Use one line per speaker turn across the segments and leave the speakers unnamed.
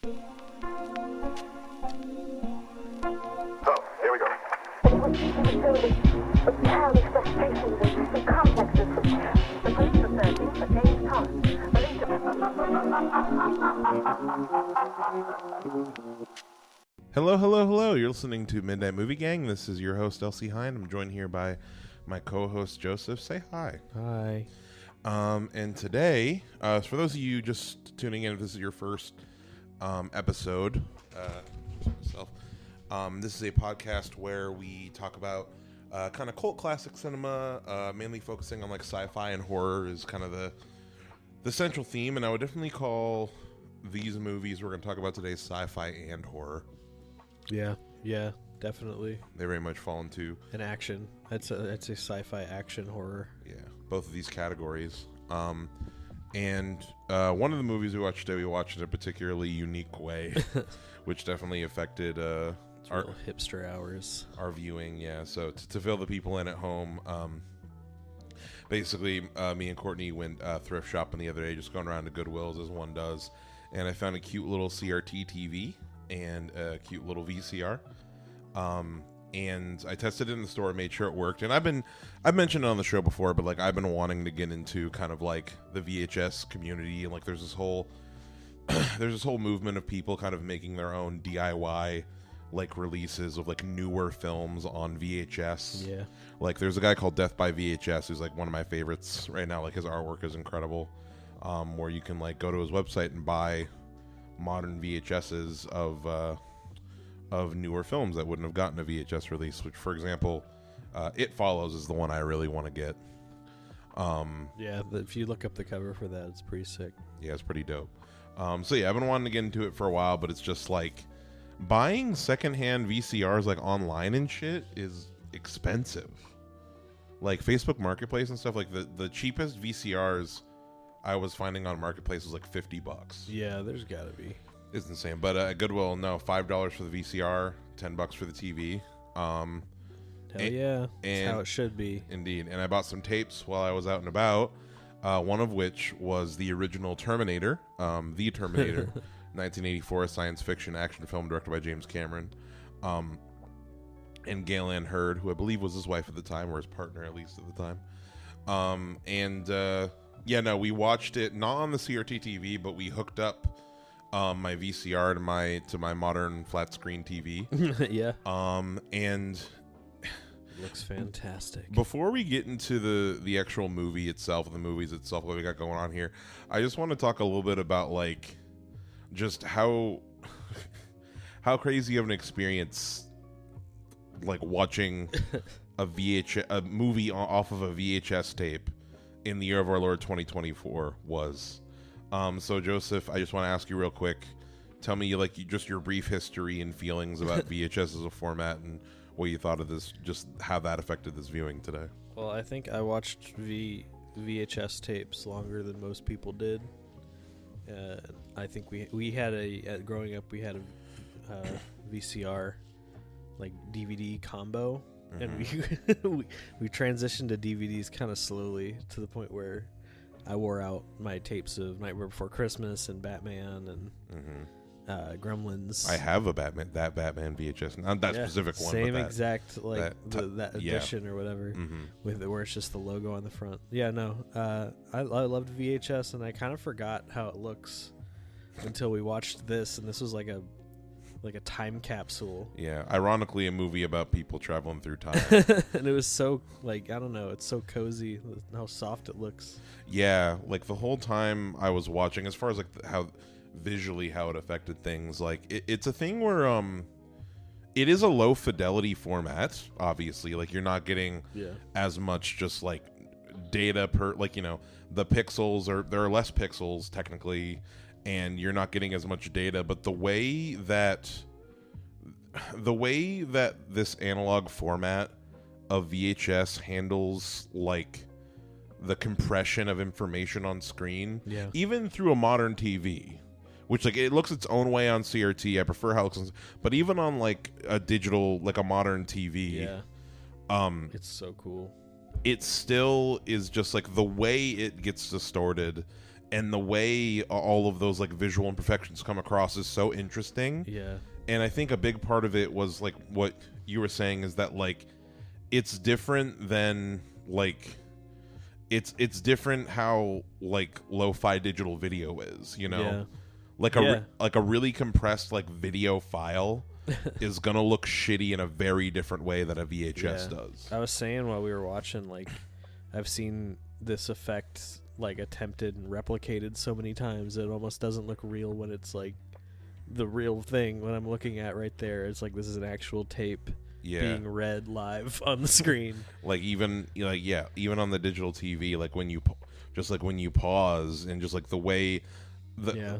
So, here we go.
It was filled with childish frustrations and complexes. The police were searching for James Thomas.
Hello. You're listening to Midnight Movie Gang. This is your host, Elsie Hine. I'm joined here by my co-host, Joseph. Say hi.
Hi.
And today, for those of you just tuning in, if this is your first episode, this is a podcast where we talk about kind of cult classic cinema, mainly focusing on like sci-fi and horror is kind of the central theme. And I would definitely call these movies we're going to talk about today sci-fi and horror.
Yeah, definitely.
They very much fall into
An action. That's a sci-fi action horror.
yeah, both of these categories. And one of the movies we watched today, we watched in a particularly unique way, which definitely affected
It's
our
real hipster hours.
our viewing. Yeah, so to fill the people in at home, basically, me and Courtney went thrift shopping the other day, just going around to Goodwill's as one does, and I found a cute little CRT TV and a cute little VCR. And I tested it in the store, made sure it worked. And I've mentioned it on the show before, but like I've been wanting to get into kind of like the VHS community, and like there's this whole movement of people kind of making their own DIY like releases of like newer films on VHS.
Yeah.
Like there's a guy called Death by VHS who's like one of my favorites right now. Like his artwork is incredible. Where you can like go to his website and buy modern VHSs of newer films that wouldn't have gotten a VHS release, which, for example, It Follows is the one I really want to get.
Yeah, if you look up the cover for that, it's pretty sick.
Yeah, it's pretty dope. So yeah, I've been wanting to get into it for a while, but it's just like buying secondhand VCRs like online and shit is expensive. Like Facebook Marketplace and stuff, like the cheapest VCRs I was finding on Marketplace was like $50.
Yeah, there's gotta be.
It's insane. But at Goodwill, no, $5 for the VCR, $10 for the TV.
Hell
And-
yeah. That's
and-
how it should be.
Indeed. And I bought some tapes while I was out and about, one of which was the original Terminator, The Terminator, 1984 science fiction action film directed by James Cameron. And Gail Ann Hurd, who I believe was his wife at the time, or his partner at least at the time. We watched it not on the CRT TV, but we hooked up my VCR to my modern flat screen TV.
Yeah.
And
It looks fantastic.
before we get into the actual movie itself, the movies itself, what we got going on here, I just want to talk a little bit about like just how crazy of an experience like watching a movie off of a VHS tape in the year of our Lord 2024 was. So Joseph, I just want to ask you real quick, tell me like just your brief history and feelings about VHS as a format and what you thought of this, just how that affected this viewing today.
Well, I think I watched VHS tapes longer than most people did. I think we had growing up, we had a VCR like DVD combo, and we transitioned to DVDs kind of slowly to the point where I wore out my tapes of Nightmare Before Christmas and Batman and Gremlins.
I have a Batman VHS, not that specific one,
same
but that,
exact like that
yeah.
edition or whatever, with it where it's just the logo on the front. Yeah, no, I loved VHS, and I kind of forgot how it looks until we watched this, and this was like a time capsule.
Yeah, ironically, a movie about people traveling through time.
And it was so like, I don't know, it's so cozy how soft it looks.
Yeah, like the whole time I was watching, as far as like how visually how it affected things, like it's a thing where it is a low fidelity format, obviously. Like you're not getting as much just like data per, like, you know, the pixels there are less pixels technically, and you're not getting as much data, but the way that this analog format of VHS handles like the compression of information on screen, even through a modern TV, which like it looks its own way on CRT. I prefer how it looks, but even on like a digital, like a modern TV,
it's so cool.
It still is just like the way it gets distorted and the way all of those like visual imperfections come across is so interesting.
Yeah.
And I think a big part of it was like what you were saying is that like it's different than like it's different how like lo-fi digital video is, you know?
Yeah.
Like a really compressed like video file is gonna look shitty in a very different way that a VHS does.
I was saying while we were watching, like, I've seen this effect like attempted and replicated so many times that it almost doesn't look real when it's like the real thing. When I'm looking at right there, it's like this is an actual tape being read live on the screen.
Like even even on the digital TV, like when you pause and just like the way.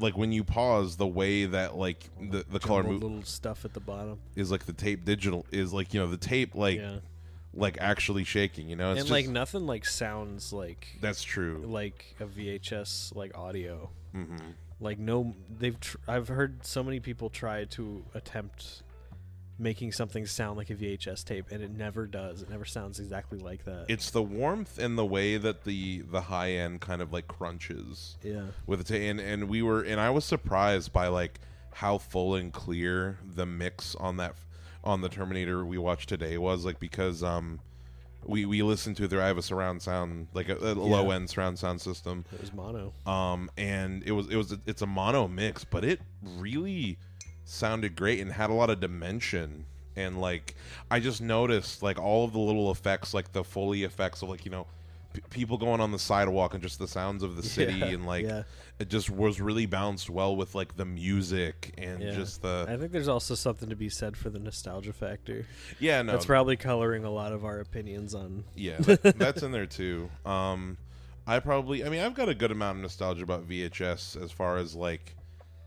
Like when you pause, the way that like the color
little stuff at the bottom
is like the tape digital is like, you know, the tape like actually shaking, you know, it's
and
just,
like nothing like sounds like
that's true
like a VHS like audio.
Mm-hmm.
Like no, I've heard so many people try to attempt making something sound like a VHS tape, and it never does. It never sounds exactly like that.
It's the warmth and the way that the high end kind of like crunches.
Yeah.
With the tape, and I was surprised by like how full and clear the mix on the Terminator we watched today was, like, because we listened to it there. I have a surround sound, like a low end surround sound system.
It was mono.
And it's a mono mix, but it really sounded great and had a lot of dimension. And like I just noticed like all of the little effects, like the Foley effects of like, you know, people going on the sidewalk and just the sounds of the city, and like it just was really balanced well with like the music and just the.
I think there's also something to be said for the nostalgia factor.
Yeah, no,
that's probably coloring a lot of our opinions on.
Yeah, that's in there too. I've got a good amount of nostalgia about VHS as far as like.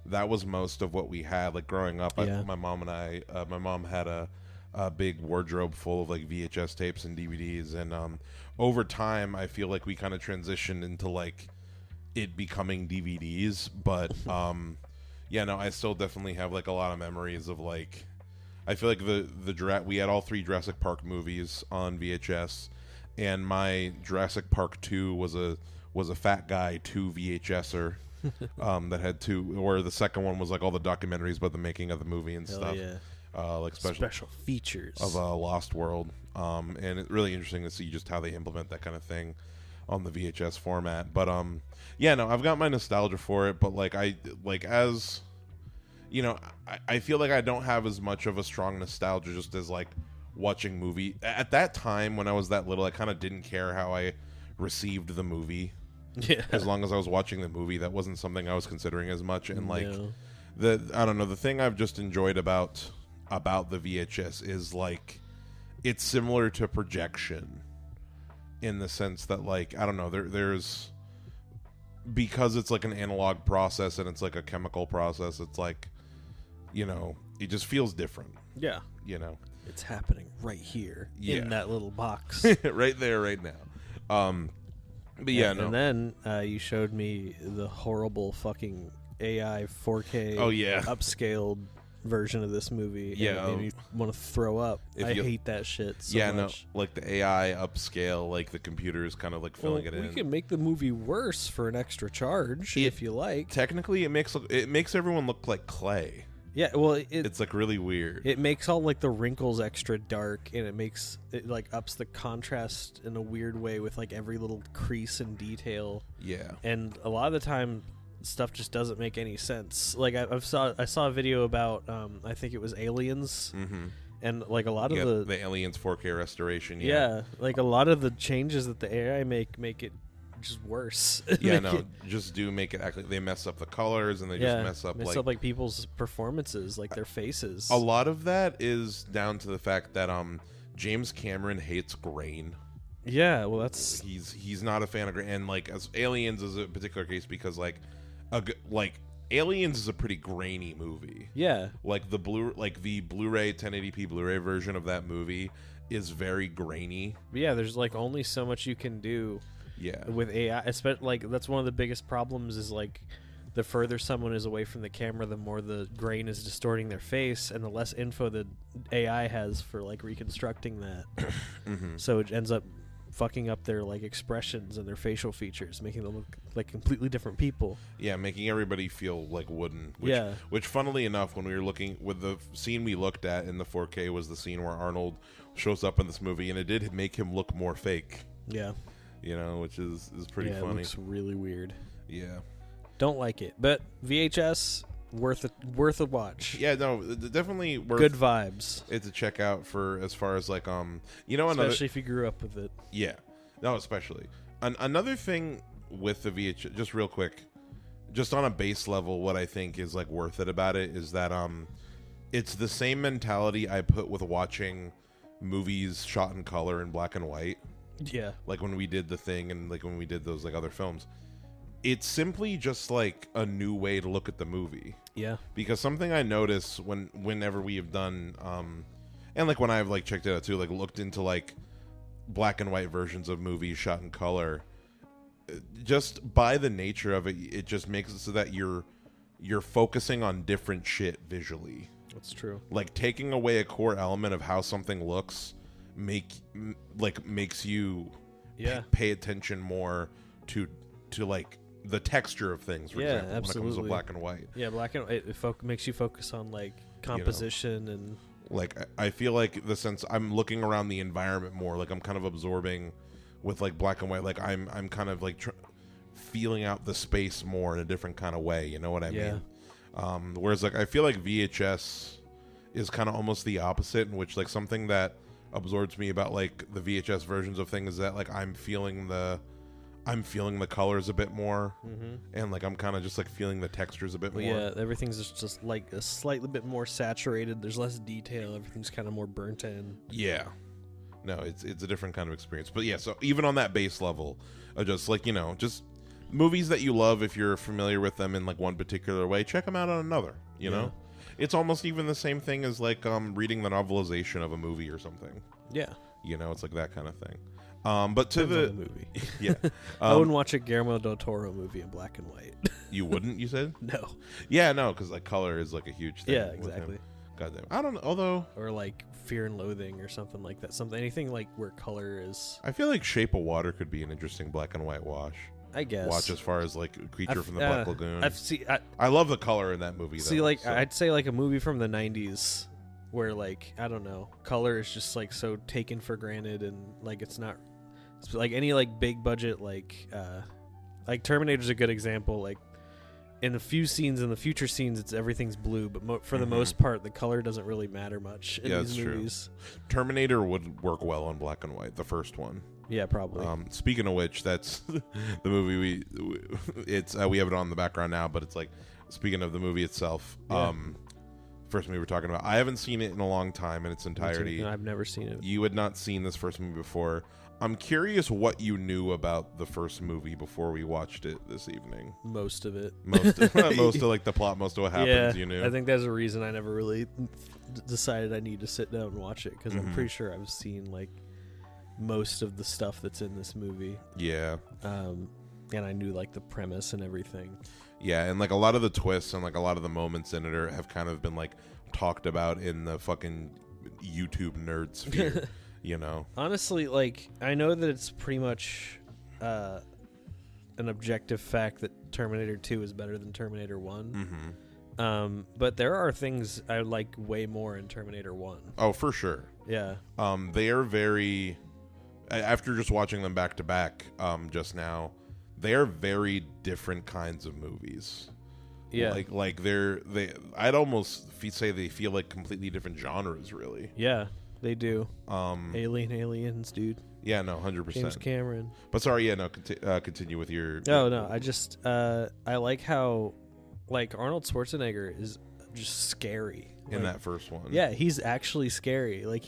That was most of what we had, like growing up. My mom had a big wardrobe full of like VHS tapes and DVDs, and over time, I feel like we kind of transitioned into like it becoming DVDs. But I still definitely have like a lot of memories of like. I feel like we had all 3 Jurassic Park movies on VHS, and my Jurassic Park 2 was a Fat Guy 2 VHSer. That had 2, or the second one was like all the documentaries about the making of the movie and stuff. Like
special features
of Lost World. And it's really interesting to see just how they implement that kind of thing on the VHS format. But I've got my nostalgia for it, but like as you know, I feel like I don't have as much of a strong nostalgia just as like watching movie. At that time when I was that little, I kind of didn't care how I received the movie. Yeah. As long as I was watching the movie, that wasn't something I was considering as much. And like the thing I've just enjoyed about the VHS is like it's similar to projection in the sense that like I don't know, there's because it's like an analog process and it's like a chemical process, it's like, you know, it just feels different.
Yeah.
You know.
It's happening right here in that little box.
Right there, right now. But
and then you showed me the horrible fucking AI 4K upscaled version of this movie. And it made me want to throw up. I hate that shit so much.
No, like the AI upscale, like the computer is kind of like filling it in.
We can make the movie worse for an extra charge if you like.
Technically, it makes everyone look like clay.
Yeah, well,
it's like really weird.
It makes all like the wrinkles extra dark, and it like ups the contrast in a weird way with like every little crease and detail.
Yeah,
and a lot of the time, stuff just doesn't make any sense. Like I saw a video about I think it was Aliens, and like a lot of
the Aliens 4K restoration.
Yeah, like a lot of the changes that the AI make it just worse.
Make it act like they mess up the colors, and they just mess up
like people's performances, like their faces.
A lot of that is down to the fact that James Cameron hates grain.
Yeah, well, that's
he's not a fan of grain, and like as Aliens is a particular case because like Aliens is a pretty grainy movie.
Yeah,
like the Blu-ray 1080p Blu-ray version of that movie is very grainy.
But yeah, there's like only so much you can do.
Yeah,
with AI, especially like that's one of the biggest problems is like the further someone is away from the camera, the more the grain is distorting their face, and the less info the AI has for like reconstructing that. So it ends up fucking up their like expressions and their facial features, making them look like completely different people.
Yeah, making everybody feel like wooden. Which, funnily enough, when we were looking with the scene we looked at in the 4K was the scene where Arnold shows up in this movie, and it did make him look more fake.
Yeah.
You know, which is pretty funny.
It looks really weird.
Yeah.
Don't like it, but VHS worth a watch.
Yeah, no, definitely worth.
Good vibes.
It's a check out for as far as like
especially if you grew up with it.
Yeah, no, especially another thing with the VHS. Just real quick, just on a base level, what I think is like worth it about it is that it's the same mentality I put with watching movies shot in color in black and white.
Yeah,
like when we did The Thing and like when we did those like other films. It's simply just like a new way to look at the movie.
Yeah. Because
something I notice whenever we have done, and like when I've like checked it out too, like looked into like black and white versions of movies shot in color, just by the nature of it, it just makes it so that you're focusing on different shit visually.
That's true.
Like taking away a core element of how something looks makes you pay attention more to like the texture of things, for example,
absolutely.
when it comes to black and white.
Yeah, black and white, it makes you focus on like composition and
like I feel like the sense I'm looking around the environment more, like I'm kind of absorbing with like black and white, like I'm kind of like feeling out the space more in a different kind of way, you know what I mean? Whereas like I feel like VHS is kind of almost the opposite, in which like something that absorbs me about like the VHS versions of things is that like I'm feeling the colors a bit more, and like I'm kind of just like feeling the textures a bit more.
Yeah, everything's just like a slightly bit more saturated. There's less detail. Everything's kind of more burnt in.
Yeah, no, it's a different kind of experience. But yeah, so even on that base level, just like just movies that you love, if you're familiar with them in like one particular way, check them out on another. You know, it's almost even the same thing as like reading the novelization of a movie or something.
Yeah,
it's like that kind of thing. But to
the movie,
I
wouldn't watch a Guillermo del Toro movie in black and white.
You wouldn't? You said
no.
Yeah, no, because like color is like a huge thing.
Yeah, exactly.
Goddamn, I don't know. Although,
or like Fear and Loathing or something like that. Anything like where color is.
I feel like Shape of Water could be an interesting black and white wash.
I guess.
Watch as far as like Creature from the Black Lagoon.
I
love the color in that movie.
See, like I'd say like a movie from the 90s. Where like I don't know, color is just like so taken for granted, and like it's not like any like big budget like Terminator's a good example. Like in a few scenes, in the future scenes, everything's blue, but for the most part, the color doesn't really matter much in these movies.
True. Terminator would work well on black and white, the first one.
Yeah, probably.
Speaking of which, that's the movie we have it on the background now, but it's like speaking of the movie itself. Yeah. First movie we're talking about. I haven't seen it in a long time in its entirety.
No, I've never seen it.
You had not seen this first movie before. I'm curious what you knew about the first movie before we watched it this evening.
Most of it.
Most of like the plot, most of what happens, you knew.
I think there's a reason I never really decided I need to sit down and watch it, because I'm pretty sure I've seen like most of the stuff that's in this movie.
Yeah.
And I knew like the premise and everything.
Yeah, and like a lot of the twists and like a lot of the moments in it have kind of been like talked about in the fucking YouTube nerd sphere,
Honestly, like I know that it's pretty much an objective fact that Terminator 2 is better than Terminator 1. But there are things I like way more in Terminator 1.
Oh, for sure.
Yeah.
They are very, after just watching them back to back just now, they are very different kinds of movies.
Yeah.
Like I'd almost say they feel like completely different genres, really.
Yeah, they do. Aliens, dude.
Yeah, no, 100%.
James Cameron.
But sorry, yeah, no, continue with your...
No, I just, I like how, like, Arnold Schwarzenegger is just scary.
In that first one.
Yeah, he's actually scary. Like,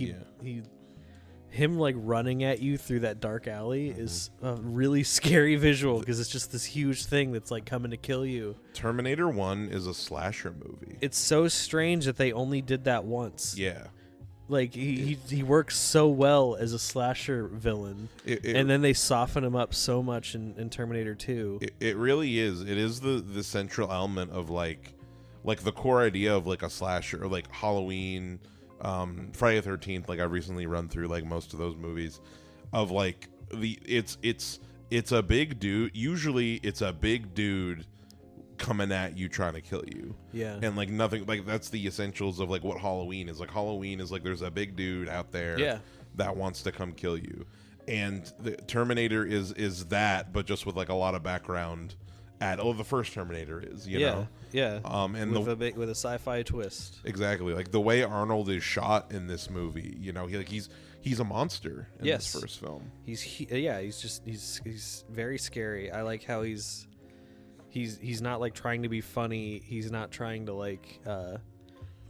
him like running at you through that dark alley is a really scary visual, because it's just this huge thing that's like coming to kill you.
Terminator 1 is a slasher movie.
It's so strange that they only did that once.
Yeah.
Like he works so well as a slasher villain, and then they soften him up so much in Terminator 2.
It really is. It is the central element of like the core idea of like a slasher, or like Halloween, Friday the 13th. Like I've recently run through like most of those movies of like it's a big dude. Usually it's a big dude coming at you trying to kill you.
Yeah.
And like nothing, like that's the essentials of like what Halloween is. Like Halloween is like there's a big dude out there that wants to come kill you. And the Terminator is that, but just with like a lot of background the first Terminator is, you know.
Yeah.
And
with a sci-fi twist.
Exactly. Like the way Arnold is shot in this movie, you know, he's a monster in this first film.
He's very scary. I like how he's not like trying to be funny. He's not trying to like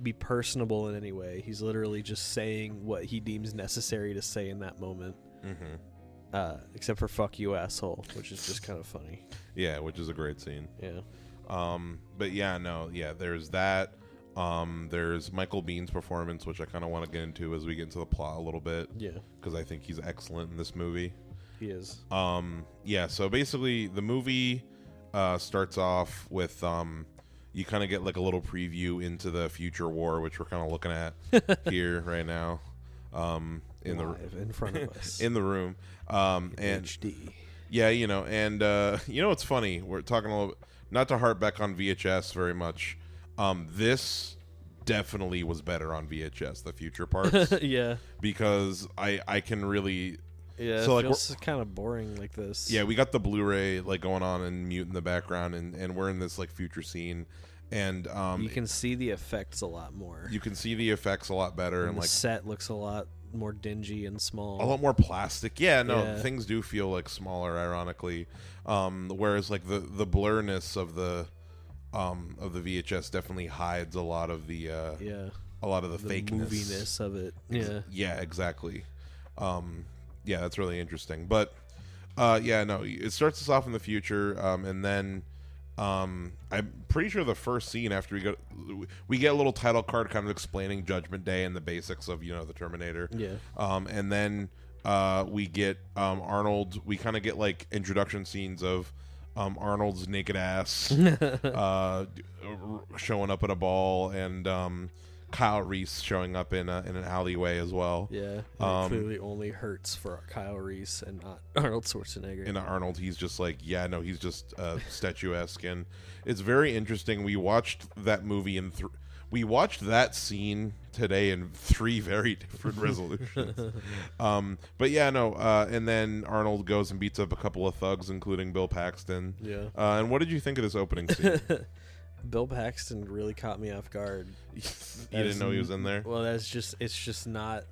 be personable in any way. He's literally just saying what he deems necessary to say in that moment. Except for "fuck you, asshole," which is just kind of funny.
Yeah, which is a great scene.
Yeah.
But there's that. There's Michael Bihn's performance, which I kind of want to get into as we get into the plot a little bit.
Yeah.
Because I think he's excellent in this movie.
He is.
So basically the movie starts off with you kind of get like a little preview into the future war, which we're kind of looking at here right now. In
front of us.
In the room. And
HD.
Yeah, you know, and it's funny. We're talking a little bit, not to harp back on VHS very much. This definitely was better on VHS, the future parts.
Yeah.
Because I can really.
Yeah,
so
it
like
feels kind of boring like this.
Yeah, we got the Blu-ray like going on and mute in the background, and we're in this like future scene, and
you can see the effects a lot more.
You can see the effects a lot better, and
the
like
set looks a lot more dingy and small.
A lot more plastic. Yeah, no, things do feel like smaller, ironically. Whereas like the blurriness of the VHS definitely hides a lot of the fakeness,
moviness of it.
Yeah, exactly. Yeah, that's really interesting. But it starts us off in the future, and then I'm pretty sure the first scene after we get a little title card kind of explaining Judgment Day and the basics of the Terminator.
Yeah.
And then we get Arnold. We kind of get like introduction scenes of Arnold's naked ass showing up at a ball, and Kyle Reese showing up in an alleyway as well.
Yeah, it clearly only hurts for Kyle Reese and not Arnold Schwarzenegger.
And Arnold, he's just like, he's just statuesque, and it's very interesting. We watched that movie we watched that scene today in 3 very different resolutions. And then Arnold goes and beats up a couple of thugs, including Bill Paxton.
Yeah.
And what did you think of this opening scene?
Bill Paxton really caught me off guard.
You didn't know he was in there?
Well, it's just not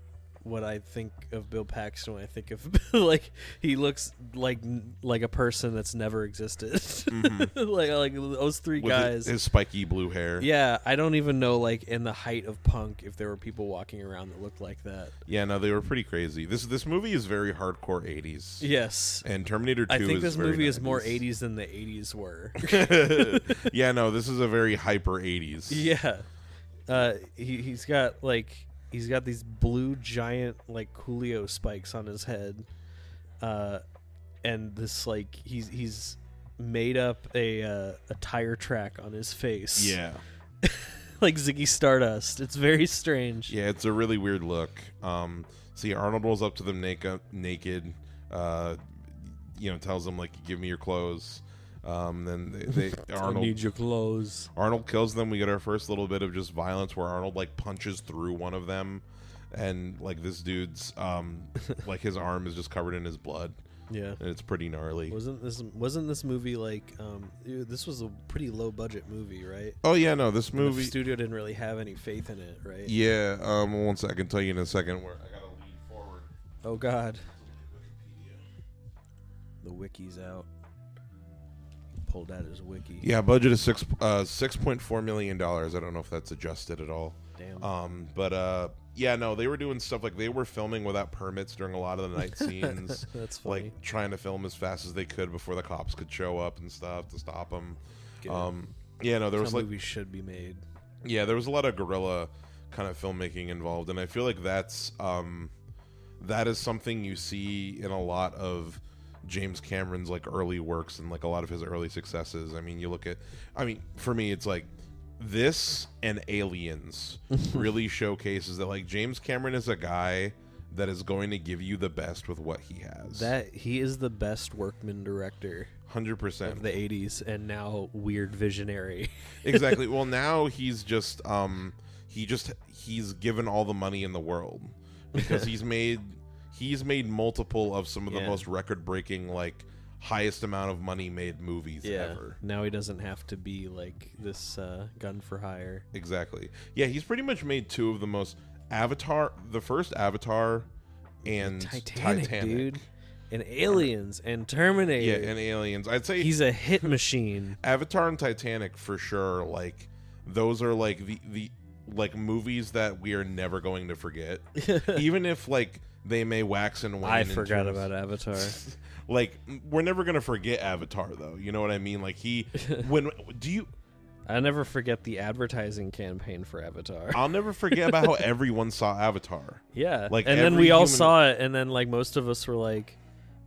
what I think of Bill Paxton when I think of like he looks like a person that's never existed. Mm-hmm. like those 3
with
guys,
his spiky blue hair.
Yeah, I don't even know like in the height of punk if there were people walking around that looked like that.
Yeah, no, they were pretty crazy. This movie is very hardcore 80s.
Yes.
And Terminator 2
I think this movie
90s.
is more 80s than the 80s were.
Yeah, no, this is a very hyper 80s.
Yeah. He's got these blue giant like Coolio spikes on his head, and this like he's made up a tire track on his face.
Yeah,
like Ziggy Stardust. It's very strange.
Yeah, it's a really weird look. See, Arnold rolls up to them naked. Tells them like, "Give me your clothes." Then Arnold,
I need your clothes.
Arnold kills them. We get our first little bit of just violence where Arnold like punches through one of them, and like this dude's like his arm is just covered in his blood.
Yeah,
and it's pretty gnarly.
Wasn't this movie like this was a pretty low budget movie, right?
Oh yeah, no, this movie
the studio didn't really have any faith in it, right?
Yeah. One second, I can tell you in a second where I gotta lean forward.
Oh God. The wiki's out. Pulled out his wiki.
Yeah, budget is $6.4 million. I don't know if that's adjusted at all.
Damn.
They were doing stuff like they were filming without permits during a lot of the night scenes.
That's funny.
Like trying to film as fast as they could before the cops could show up and stuff to stop them. There was like
movies should be made.
Yeah, there was a lot of guerrilla kind of filmmaking involved, and I feel like that is something you see in a lot of James Cameron's like early works and like a lot of his early successes. For me, it's like this and Aliens really showcases that like James Cameron is a guy that is going to give you the best with what he has.
That he is the best workman director
100%
of the 80s, and now weird visionary.
Exactly. Well, now he's just he's given all the money in the world because he's made multiple of some of the most record-breaking, like, highest amount of money made movies ever.
Now he doesn't have to be like this gun for hire.
Exactly. Yeah, he's pretty much made two of the most the first Avatar and Titanic.
Dude. And Aliens and Terminator.
Yeah, and Aliens. I'd say
he's a hit machine.
Avatar and Titanic for sure. Like, those are like the like movies that we are never going to forget. Even if like they may wax and wane.
I forgot about Avatar.
Like, we're never gonna forget Avatar, though. You know what I mean? Like,
I never forget the advertising campaign for Avatar.
I'll never forget about how everyone saw Avatar.
Yeah,
like,
and then we all saw it, and then like most of us were like,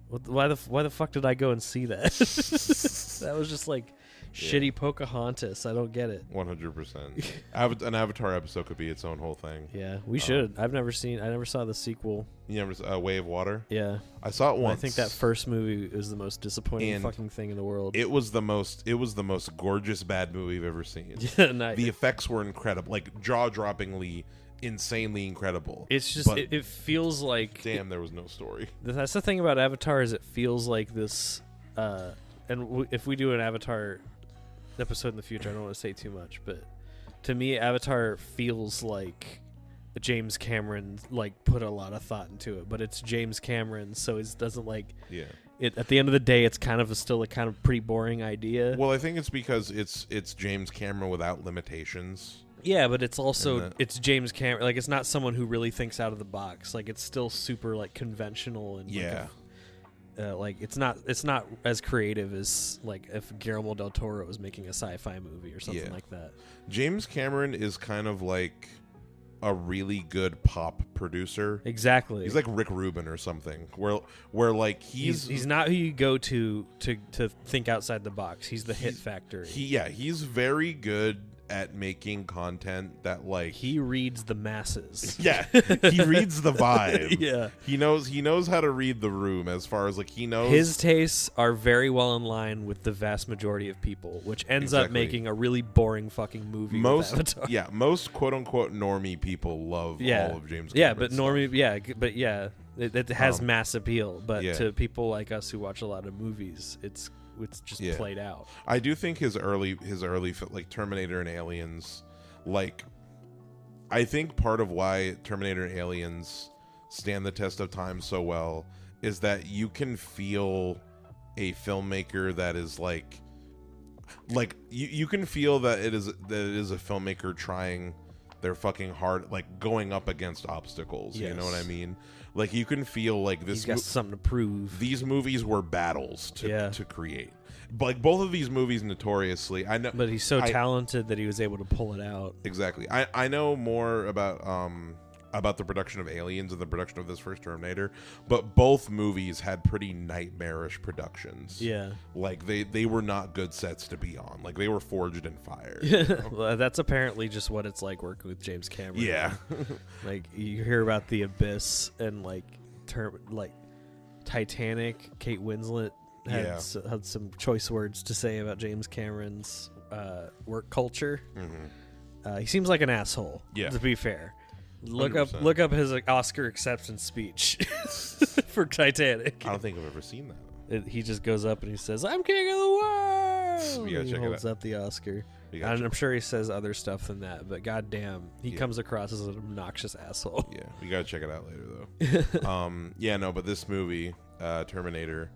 why the fuck did I go and see that? That was just like shitty Pocahontas. I don't get it.
100%. An Avatar episode could be its own whole thing.
Yeah, we should. I never saw the sequel.
You never saw Way of Water?
Yeah,
I saw it once.
I think that first movie was the most disappointing fucking thing in the world.
It was the most gorgeous bad movie I've ever seen. The effects were incredible, like jaw-droppingly, insanely incredible.
It's just it feels like
damn, there was no story.
That's the thing about Avatar, is it feels like this. If we do an Avatar episode in the future, I don't want to say too much, but to me, Avatar feels like James Cameron like put a lot of thought into it, but it's James Cameron, so it doesn't like it. At the end of the day, it's kind of still a kind of pretty boring idea.
Well, I think it's because it's James Cameron without limitations.
Yeah, but it's also it's James Cameron. Like, it's not someone who really thinks out of the box. Like, it's still super like conventional and like it's not as creative as like if Guillermo del Toro was making a sci-fi movie or something like that.
James Cameron is kind of like a really good pop producer.
Exactly.
He's like Rick Rubin or something. Where like he's
not who you go to think outside the box. He's the hit factory.
He's very good at making content that like
he reads the masses.
Yeah, he reads the vibe.
Yeah,
he knows how to read the room. As far as like he knows,
his tastes are very well in line with the vast majority of people, which ends up making a really boring fucking movie. Most
quote unquote normie people love all of James Cameron's
stuff. It has mass appeal, but to people like us who watch a lot of movies, it's just played out.
I do think his early like Terminator and Aliens, like I think part of why Terminator and Aliens stand the test of time so well is that you can feel a filmmaker that is like you can feel that it is a filmmaker trying their fucking hard, like going up against obstacles. You know what I mean? Like, you can feel like this.
He's got something to prove.
These movies were battles to create. Like, both of these movies, notoriously, I know.
But he's so talented that he was able to pull it out.
Exactly. I know more about the production of Aliens and the production of this first Terminator, but both movies had pretty nightmarish productions.
Yeah.
Like, they were not good sets to be on. Like, they were forged in fire.
Well, that's apparently just what it's like working with James Cameron.
Yeah.
Like, you hear about The Abyss and like Titanic. Kate Winslet had some choice words to say about James Cameron's work culture. Mm-hmm. He seems like an asshole. Yeah. To be fair. Look 100%. Look up his Oscar acceptance speech for Titanic.
I don't think I've ever seen that.
He just goes up and he says, "I'm king of the world." He holds up the Oscar. And I'm sure he says other stuff than that, but goddamn, he comes across as an obnoxious asshole.
Yeah, we gotta check it out later though. But this movie, Terminator.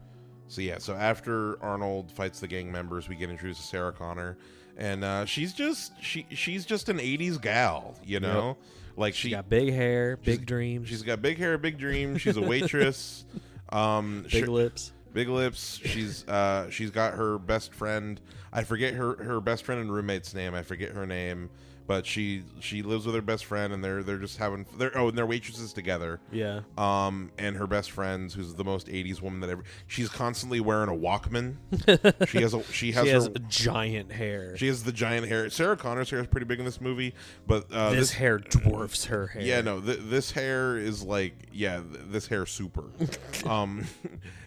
So after Arnold fights the gang members, we get introduced to Sarah Connor, and she's just an '80s gal, you know. Yep. Like, she
got big hair, big dreams.
She's got big hair, big dreams. She's a waitress.
Big lips.
Big lips. She's got her best friend. I forget her best friend and roommate's name. I forget her name, but she lives with her best friend, and they're just having and they're waitresses together.
Yeah.
And her best friend, who's the most 80s woman that ever. She's constantly wearing a Walkman. She has
giant hair.
She has the giant hair. Sarah Connor's hair is pretty big in this movie, but
this hair dwarfs her hair.
Yeah, no, this hair is like, this hair super.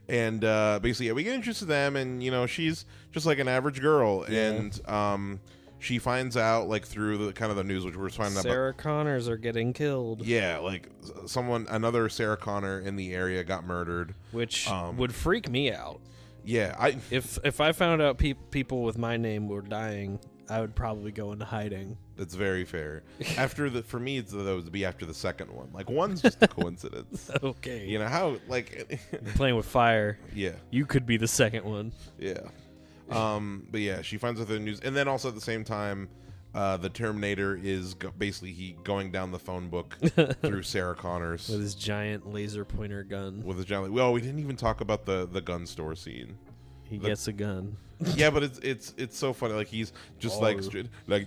And basically, we get introduced to them, and she's just like an average girl, and she finds out like through the kind of the news, which we're finding out.
Sarah Connors are getting killed.
Yeah, like another Sarah Connor in the area got murdered,
which would freak me out.
Yeah,
if I found out people with my name were dying, I would probably go into hiding.
That's very fair. For me, it would be after the second one. Like, one's just a coincidence.
Okay.
You know how
playing with fire.
Yeah.
You could be the second one.
Yeah. But yeah, she finds out the news, and then also at the same time, the Terminator is basically going down the phone book through Sarah Connors
with his giant laser pointer gun.
Well, we didn't even talk about the gun store scene.
He gets a gun.
Yeah, but it's so funny. Like, he's just like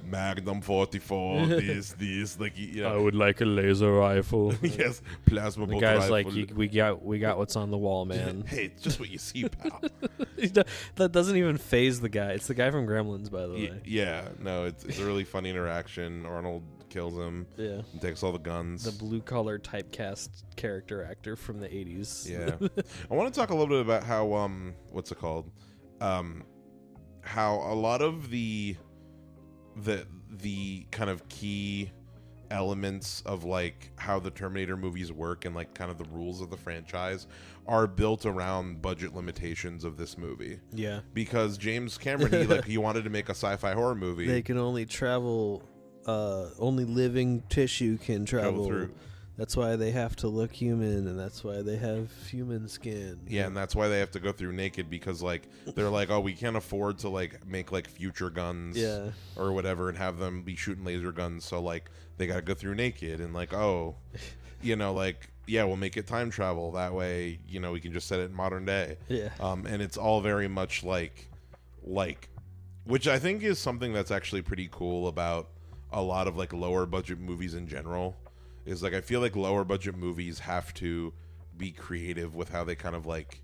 Magnum 44. this like
I would like a laser rifle.
Yes, plasma.
The guy's rifle. Like, we got what's on the wall, man.
Hey, it's just what you see, pal.
That doesn't even faze the guy. It's the guy from Gremlins, by the way.
Yeah, no, it's a really funny interaction. Arnold kills him.
Yeah,
and takes all the guns.
The blue collar typecast character actor from the 80s.
Yeah, I want to talk a little bit about how what's it called? How a lot of the kind of key elements of like how the Terminator movies work and like kind of the rules of the franchise are built around budget limitations of this movie.
Yeah,
because James Cameron he wanted to make a sci-fi horror movie.
They can only travel. Only living tissue can travel through. That's why they have to look human, and that's why they have human skin.
Yeah, and that's why they have to go through naked, because like they're like, oh, we can't afford to like make like future guns or whatever and have them be shooting laser guns, so like they got to go through naked, and like, oh, like, yeah, we'll make it time travel that way, we can just set it in modern day.
Yeah.
And it's all very much like which I think is something that's actually pretty cool about a lot of like lower budget movies in general. Is like, I feel like lower budget movies have to be creative with how they kind of like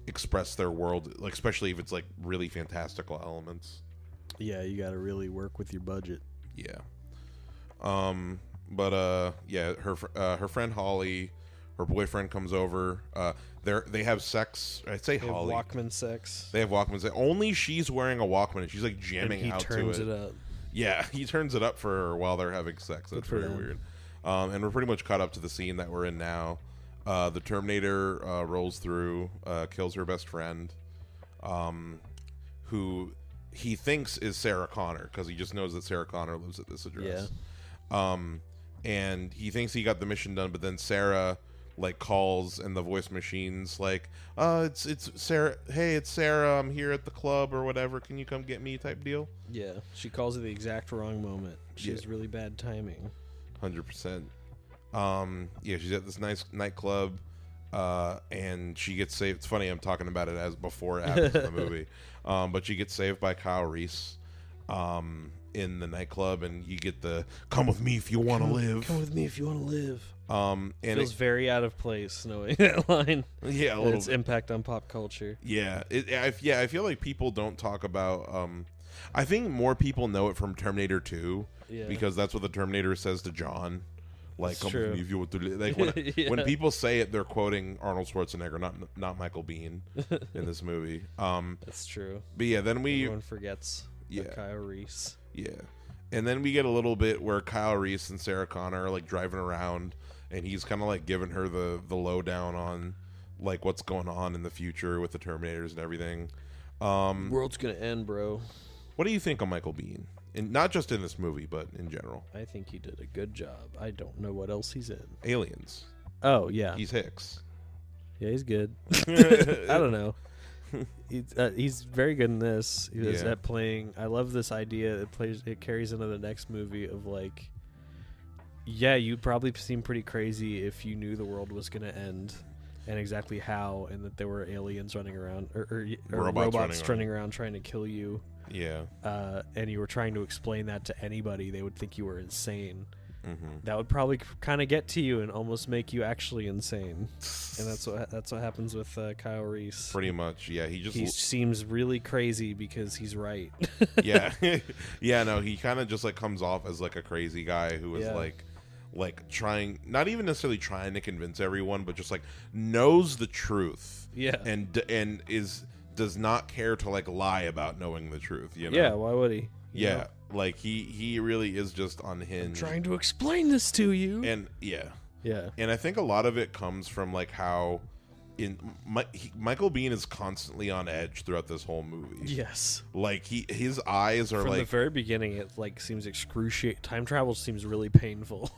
express their world, like especially if it's like really fantastical elements.
Yeah, you got to really work with your budget.
Yeah. But her friend Holly, her boyfriend comes over. They have sex. I'd say Holly.
Walkman sex.
They have Walkman sex. Only she's wearing a Walkman, and she's like jamming out to it.
He turns it up.
Yeah, he turns it up for her while they're having sex. That's very weird. And we're pretty much caught up to the scene that we're in now. The Terminator rolls through, kills her best friend, who he thinks is Sarah Connor, because he just knows that Sarah Connor lives at this address. Yeah. And he thinks he got the mission done, but then Sarah like calls, and the voice machine's like, it's Sarah. Hey, it's Sarah. I'm here at the club or whatever. Can you come get me? Type deal.
Yeah. She calls it the exact wrong moment. She has really bad timing.
100%. She's at this nice nightclub, and she gets saved. It's funny, I'm talking about it as before it happens in the movie. But she gets saved by Kyle Reese in the nightclub, and you get the "come with me if you want to live."
Come with me if you want to live.
And
feels very out of place knowing that line.
Yeah, a little
its impact on pop culture.
Yeah, I feel like people don't talk about. I think more people know it from Terminator 2, because that's what the Terminator says to John. Like, come with me if you want to live. Like, when people say it, they're quoting Arnold Schwarzenegger, not Michael Biehn in this movie.
That's true.
But yeah, then
everyone forgets Kyle Reese.
Yeah, and then we get a little bit where Kyle Reese and Sarah Connor are like driving around, and he's kind of like giving her the lowdown on like what's going on in the future with the Terminators and everything.
World's gonna end, bro.
What do you think of Michael Biehn? And not just in this movie, but in general.
I think he did a good job. I don't know what else he's in.
Aliens.
Oh, yeah.
He's Hicks.
Yeah, he's good. I don't know. He's very good in this. He does that playing. I love this idea. It carries into the next movie of like, yeah, you'd probably seem pretty crazy if you knew the world was going to end. and exactly how, and that there were aliens running around or
Robots
running around trying to kill you.
Yeah.
And you were trying to explain that to anybody, they would think you were insane.
Mm-hmm.
That would probably kind of get to you and almost make you actually insane. And that's what happens with Kyle Reese.
Pretty much, yeah. He
seems really crazy because he's right.
Yeah. Yeah, no, he kind of just like comes off as like a crazy guy who is like trying, not even necessarily trying to convince everyone, but just like knows the truth.
Yeah.
And does not care to like lie about knowing the truth, you know?
Yeah, why would he?
Yeah.
know?
Like he really is just unhinged.
I'm trying to explain this to you.
And yeah.
Yeah.
And I think a lot of it comes from like how Michael Biehn is constantly on edge throughout this whole movie.
Yes.
Like his eyes are
from
like
the very beginning. It like seems excruciating. Time travel seems really painful.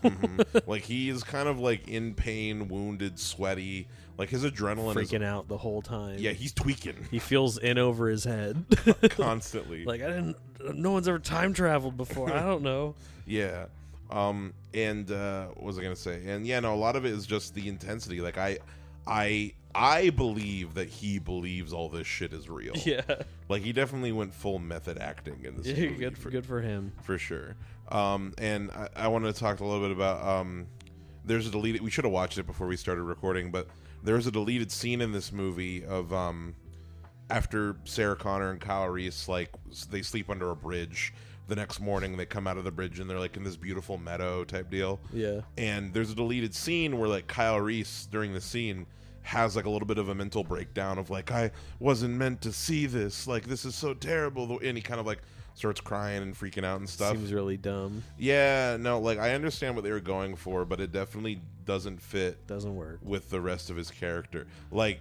Like he is kind of like in pain, wounded, sweaty. Like his adrenaline
freaking out the whole time.
Yeah, he's tweaking.
He feels in over his head
constantly.
Like no one's ever time traveled before. I don't know.
Yeah. And what was I gonna say? And yeah, no, a lot of it is just the intensity. Like I believe that he believes all this shit is real.
Yeah.
Like he definitely went full method acting in this movie.
Good for him.
For sure. And I wanted to talk a little bit about there's a deleted, we should have watched it before we started recording, but there's a deleted scene in this movie of after Sarah Connor and Kyle Reese, like they sleep under a bridge. The next morning they come out of the bridge and they're like in this beautiful meadow type deal. Yeah. And there's a deleted scene where like Kyle Reese during the scene has like a little bit of a mental breakdown of like, I wasn't meant to see this, like this is so terrible, and he kind of like starts crying and freaking out and stuff.
Seems really dumb.
Yeah, no, like I understand what they were going for, but it definitely doesn't fit.
Doesn't work
with the rest of his character. Like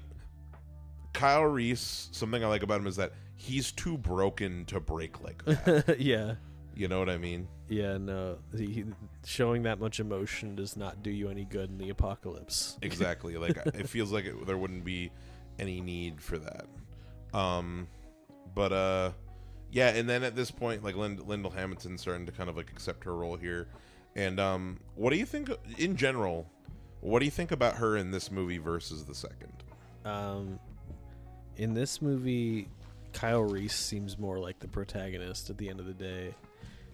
Kyle Reese, something I like about him is that he's too broken to break like that.
Yeah.
You know what I mean?
Yeah, no. Showing that much emotion does not do you any good in the apocalypse.
Exactly. Like it feels like there wouldn't be any need for that. But yeah, and then at this point, like Lyndall Hamilton's starting to kind of like accept her role here. And what do you think in general? What do you think about her in this movie versus the second?
In this movie, Kyle Reese seems more like the protagonist at the end of the day.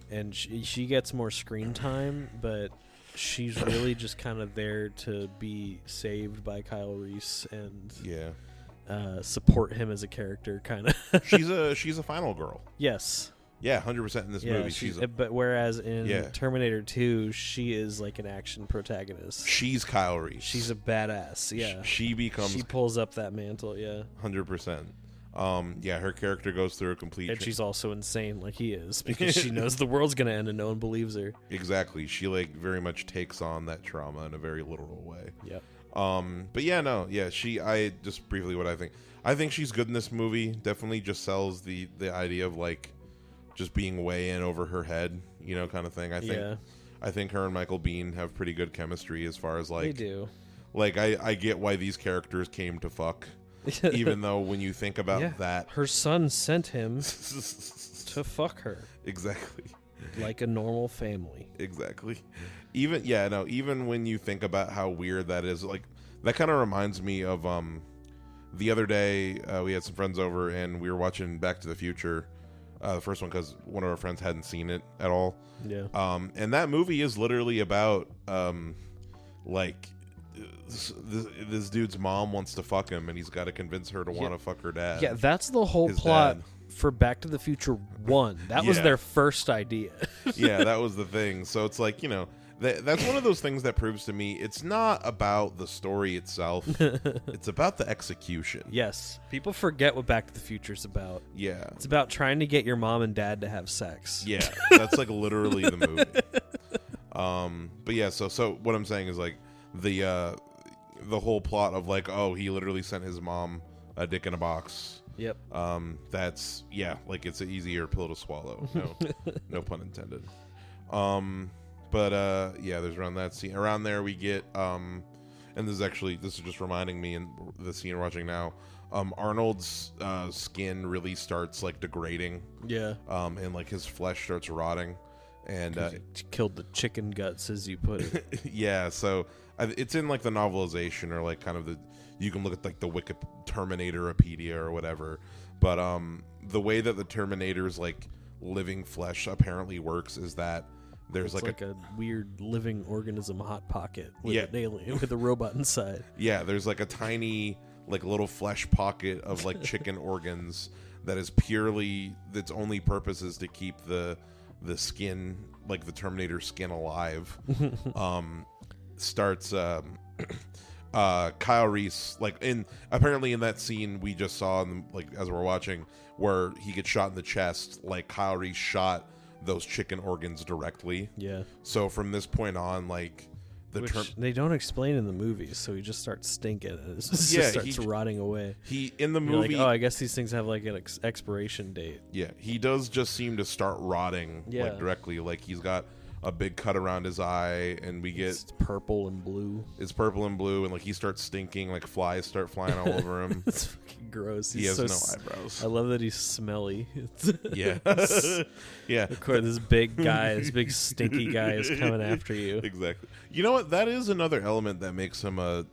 And she gets more screen time, but she's really just kind of there to be saved by Kyle Reese and support him as a character, kind of.
she's a final girl.
Yes.
Yeah, 100% in this movie.
But whereas in Terminator 2, she is like an action protagonist.
She's Kyle Reese.
She's a badass. Yeah.
She
pulls up that mantle. Yeah.
100%. Yeah, her character goes through a complete...
And she's also insane like he is, because she knows the world's going to end and no one believes her.
Exactly. She, like, very much takes on that trauma in a very literal way.
Yep.
But yeah, no, yeah, I just briefly what I think. I think she's good in this movie. Definitely just sells the idea of, like, just being way in over her head, you know, kind of thing. I think her and Michael Biehn have pretty good chemistry as far as, like...
They do.
Like, I get why these characters came to fuck. Even though when you think about that,
her son sent him to fuck her.
Exactly.
Like a normal family.
Exactly. Even when you think about how weird that is, like that kind of reminds me of the other day we had some friends over and we were watching Back to the Future, the first one, because one of our friends hadn't seen it at all.
Yeah.
And that movie is literally about like this dude's mom wants to fuck him and he's got to convince her to want to fuck her dad.
Yeah, that's the whole plot for Back to the Future 1. That was their first idea.
Yeah, that was the thing. So it's like, you know, that's one of those things that proves to me it's not about the story itself. It's about the execution.
Yes. People forget what Back to the Future is about.
Yeah.
It's about trying to get your mom and dad to have sex.
Yeah, that's like literally the movie. But yeah, so what I'm saying is like the whole plot of like, oh, he literally sent his mom a dick in a box.
Yep.
That's like it's an easier pill to swallow. No pun intended. But there's around that scene. Around there we get and this is just reminding me in the scene we're watching now. Arnold's skin really starts like degrading.
Yeah.
And like his flesh starts rotting. And
killed the chicken guts, as you put it.
yeah, so it's in like the novelization, or like kind of you can look at like the Terminatorapedia or whatever. But the way that the Terminator's like living flesh apparently works is that there's
like a weird living organism hot pocket with
Yeah.
an alien with a robot inside.
Yeah, there's like a tiny like little flesh pocket of like chicken organs that is purely, its only purpose is to keep the skin, like the Terminator skin, alive. Starts Kyle Reese, like apparently in that scene we just saw like as we're watching, where he gets shot in the chest, like Kyle Reese shot those chicken organs directly.
Yeah.
So from this point on, like
they don't explain in the movies, so he just starts stinking and it just starts rotting away.
He in the
You're
movie,
like, oh, I guess these things have like an expiration date.
Yeah, he does just seem to start rotting like directly. Like he's got a big cut around his eye, and it's
purple and blue.
It's purple and blue, and like he starts stinking, like flies start flying all over him.
It's fucking gross.
He has no eyebrows.
I love that he's smelly.
Yeah. Yeah.
Of course, this big big stinky guy is coming after you.
Exactly. You know what? That is another element that makes him a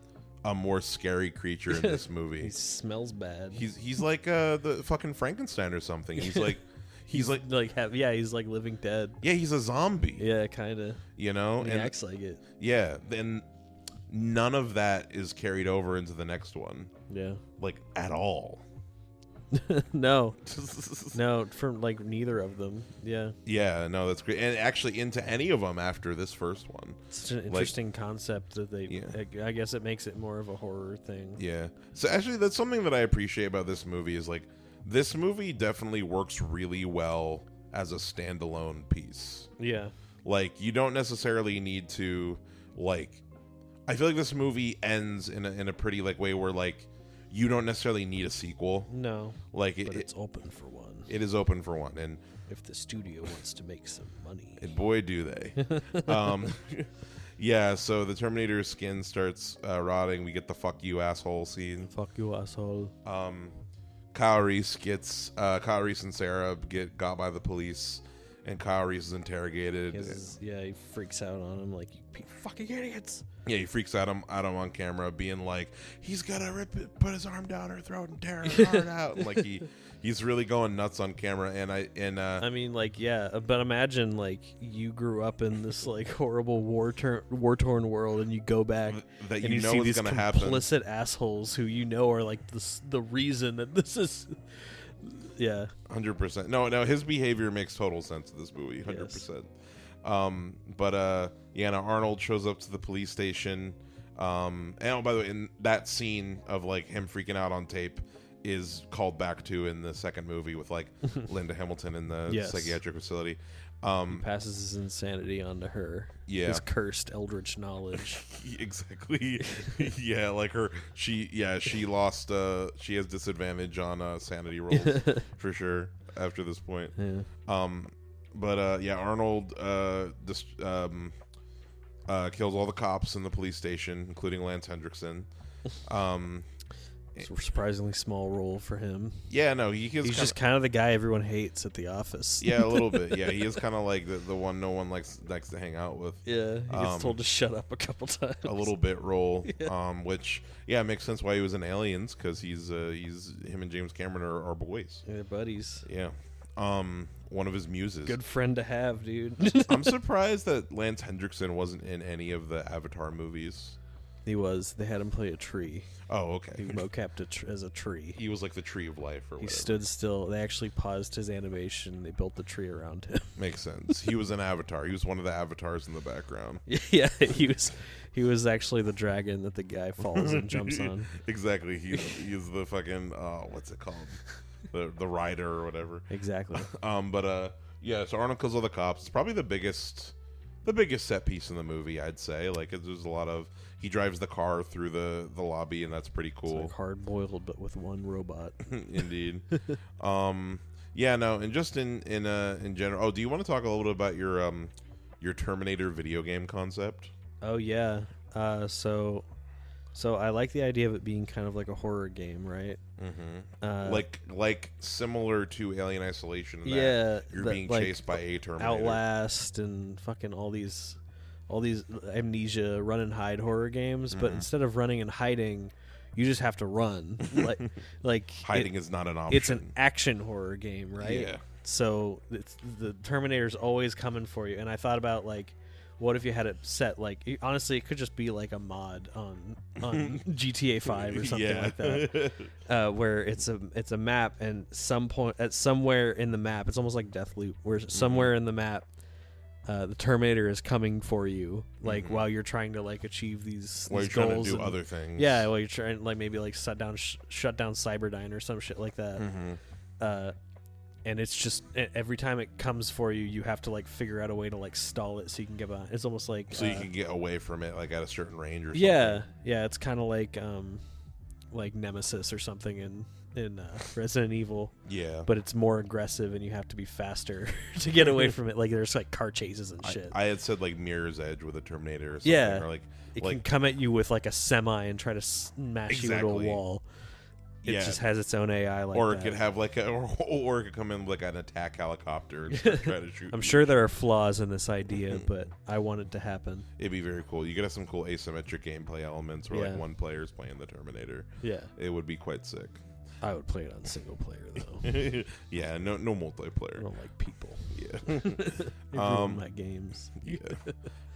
more scary creature in this movie.
He smells bad.
He's like the fucking Frankenstein or something. He's like he's like
living dead.
Yeah, he's a zombie.
Yeah, kind of.
You know,
and he acts like it.
Yeah, then none of that is carried over into the next one.
Yeah,
like at all.
No, from like neither of them.
Yeah, no, that's great. And actually into any of them after this first one.
It's an interesting concept that I guess it makes it more of a horror thing.
Yeah. So actually that's something that I appreciate about this movie, is like this movie definitely works really well as a standalone piece.
Yeah.
Like you don't necessarily need to I feel like this movie ends in a pretty like way where like you don't necessarily need a sequel.
No.
Like
but it's open for one.
It is open for one, and
if the studio wants to make some money.
And boy do they. Yeah, so the Terminator's skin starts rotting. We get the fuck you asshole scene.
Fuck you asshole.
Kyle Reese and Sarah get got by the police, and Kyle Reese is interrogated.
He freaks out on him like, you fucking idiots.
Yeah, he freaks out him on camera, being like, he's gonna put his arm down her throat and tear her heart out. And like he's really going nuts on camera. I
mean, like, yeah, but imagine like you grew up in this like horrible war torn world, and you go back
that
and you see these complicit assholes who are like the reason that this is. Yeah,
100%. No, his behavior makes total sense in this movie, 100%. Yes. Now Arnold shows up to the police station. And by the way, in that scene of like him freaking out on tape is called back to in the second movie with like Linda Hamilton in the psychiatric facility.
He passes his insanity on to her.
Yeah,
his cursed eldritch knowledge.
Exactly. Yeah, like she lost. She has disadvantage on sanity rolls for sure after this point.
Yeah.
Arnold kills all the cops in the police station, including Lance Hendrickson.
It's a surprisingly small role for him.
Yeah, no, he's
just kind of the guy everyone hates at the office.
Yeah, a little bit. Yeah, he is kind of like the one no one likes to hang out with.
Yeah, he gets told to shut up a couple times.
A little bit role, which makes sense why he was in Aliens, because he's him and James Cameron are boys.
Yeah, they're buddies.
Yeah. One of his muses.
Good friend to have, dude.
I'm surprised that Lance Hendrickson wasn't in any of the Avatar movies.
He was. They had him play a tree.
Oh, okay.
He mocapped as a tree.
He was like the tree of life or whatever.
He stood still. They actually paused his animation. They built the tree around him.
Makes sense. He was an avatar. He was one of the avatars in the background.
Yeah, he was actually the dragon that the guy falls and jumps on.
Exactly. He's the fucking what's it called? The rider or whatever.
Exactly.
So Arnold kills all the cops. It's probably the biggest set piece in the movie, I'd say. Like, there's a lot of, he drives the car through the lobby, and that's pretty cool.
It's like hard boiled, but with one robot.
Indeed. And just in general. Oh, do you want to talk a little bit about your Terminator video game concept?
Oh yeah. So I like the idea of it being kind of like a horror game, right?
Like similar to Alien Isolation. In that
Yeah,
you're being chased by a Terminator.
Outlast and fucking all these amnesia run and hide horror games, but instead of running and hiding, you just have to run. like
hiding is not an option.
It's an action horror game, right?
Yeah.
So the Terminator's always coming for you. And I thought about like, what if you had it set like honestly, it could just be like a mod on GTA 5 or something like that, where it's a map and somewhere in the map, it's almost like Deathloop, where somewhere in the map, the Terminator is coming for you, like while you're trying to like achieve these
while you're
goals
trying to do other things.
Yeah, while you're trying like maybe like shut down Cyberdyne or some shit like that. And it's just every time it comes for you, you have to like figure out a way to like stall it so you can get by. It's almost like
so you can get away from it like at a certain range or something.
Yeah, it's kind of like Nemesis or something in Resident Evil.
Yeah,
but it's more aggressive and you have to be faster to get away from it. Like there's like car chases and shit.
I had said like Mirror's Edge with a Terminator or something.
Yeah,
or like
it can come at you with like a semi and try to smash you into a wall. It just has its own AI like
or
that.
It could have like or it could come in like an attack helicopter and try to shoot.
I'm sure there are flaws in this idea, but I want it to happen.
It'd be very cool. You could have some cool asymmetric gameplay elements where like one player is playing the Terminator. Yeah, it would be quite sick.
I would play it on single player though.
Yeah, no multiplayer.
I don't like people.
Yeah,
they ruin my games.
Yeah.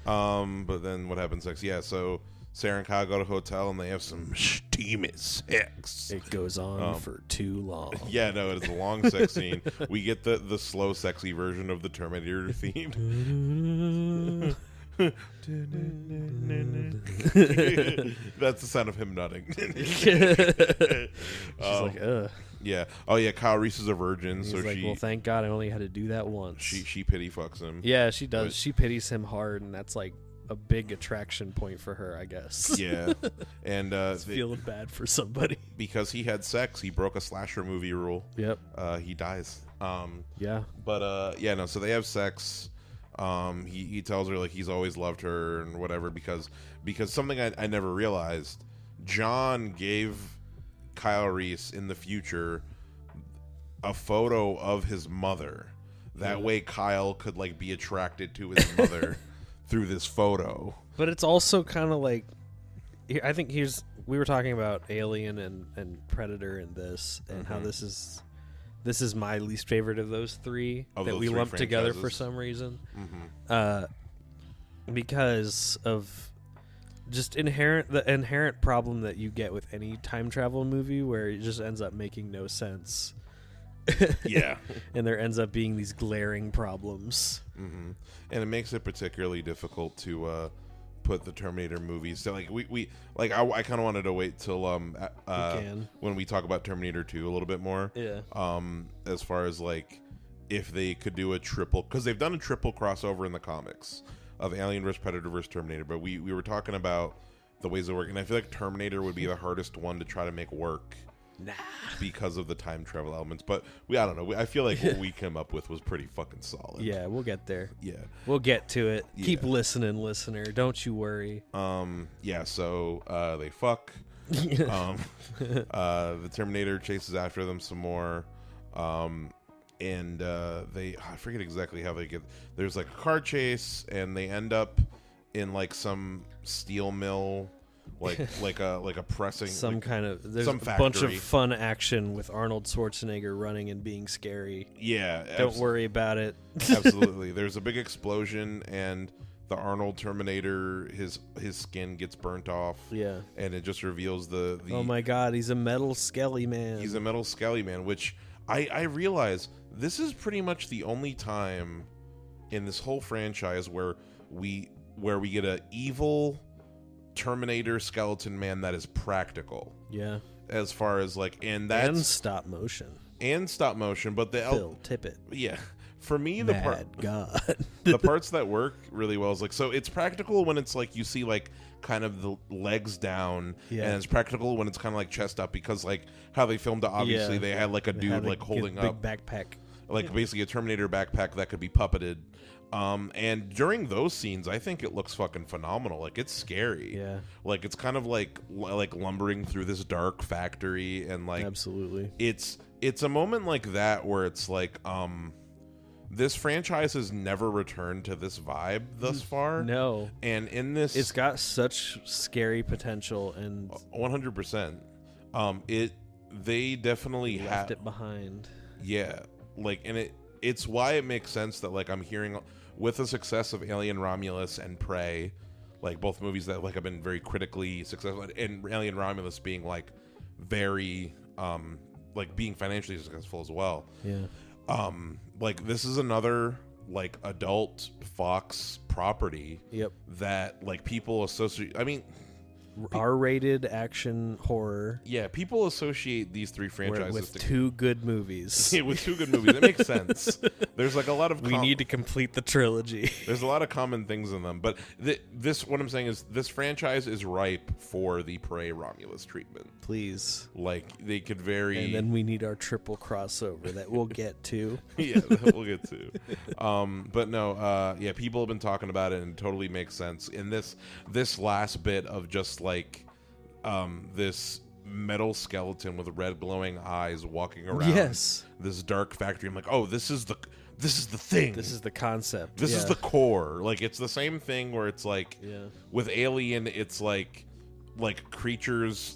But then what happens next? Yeah, so Sarah and Kyle go to a hotel and they have some steamy sex.
It goes on for too long.
Yeah, no, it is a long sex scene. We get the slow, sexy version of the Terminator theme. That's the sound of him nutting.
She's like, ugh.
Yeah. Oh yeah. Kyle Reese is a virgin,
He's
so
like, well, thank God I only had to do that once.
She pity fucks him.
Yeah, she does. She pities him hard, and that's like a big attraction point for her, I guess.
Yeah. And
feeling bad for somebody
because he had sex. He broke a slasher movie rule.
Yep.
He dies.
Yeah.
But yeah, no. So they have sex. He tells her like he's always loved her and whatever because something I never realized. John gave Kyle Reese in the future a photo of his mother. That way Kyle could like be attracted to his mother through this photo.
But it's also kind of like, I think we were talking about Alien and Predator in this, and how this is my least favorite of those three that we lumped together for some reason. Because of just the inherent problem that you get with any time travel movie where it just ends up making no sense.
Yeah. And
there ends up being these glaring problems.
And it makes it particularly difficult to put the Terminator movies. So like we like I kind of wanted to wait till when we talk about Terminator 2 a little bit more.
Yeah.
As far as like if they could do a triple, because they've done a triple crossover in the comics of Alien vs Predator vs Terminator, but we were talking about the ways it work, and I feel like Terminator would be the hardest one to try to make work.
Nah.
Because of the time travel elements, but I don't know. I feel like what we came up with was pretty fucking solid.
Yeah, we'll get there.
Yeah,
we'll get to it.
Yeah.
Keep listening, listener. Don't you worry.
Yeah. So they fuck. The Terminator chases after them some more. And I forget exactly how they get. There's like a car chase, and they end up in like some steel mill. Like a pressing
there's
some
a
factory.
Bunch of fun action with Arnold Schwarzenegger running and being scary.
Yeah,
don't worry about it.
Absolutely. There's a big explosion and the Arnold Terminator, his skin gets burnt off.
Yeah, and
it just reveals the
oh my God, he's a metal skelly man.
He's a metal skelly man, which I realize this is pretty much the only time in this whole franchise where we get a evil Terminator skeleton man that is practical.
Yeah.
As far as like, and
stop motion,
but the
Phil Tippett.
Yeah. For me,
the
parts that work really well is like, so it's practical when it's like you see like kind of the legs down, and it's practical when it's kind of like chest up, because like how they filmed it, obviously they had like a dude like holding up
big backpack,
like basically a Terminator backpack that could be puppeted. And during those scenes, I think it looks fucking phenomenal. Like, it's scary.
Yeah.
Like, it's kind of like lumbering through this dark factory, and like,
absolutely,
it's a moment like that where it's like, this franchise has never returned to this vibe thus far.
No.
And in this,
it's got such scary potential, and
100%. They definitely
left it behind.
Yeah. Like, and it's why it makes sense that, like, I'm hearing with the success of Alien Romulus and Prey, like both movies that like have been very critically successful, and Alien Romulus being like very like being financially successful as well.
Yeah.
Like, this is another like adult Fox property.
Yep.
That like people associate. I mean,
R-rated action horror.
Yeah, people associate these three franchises
with two good movies.
Yeah, with two good movies. It makes sense. There's like a lot of
we need to complete the trilogy.
There's a lot of common things in them, but what I'm saying is this franchise is ripe for the Prey Romulus treatment.
Please.
Like, they could very...
And then we need our triple crossover that we'll get to.
Yeah, that we'll get to. But no, yeah, people have been talking about it, and it totally makes sense. In this last bit of just like this metal skeleton with red glowing eyes walking around this dark factory, I'm like, oh, this is the thing. This is
the concept.
This is the core. Like, it's the same thing where it's like with Alien, it's like creatures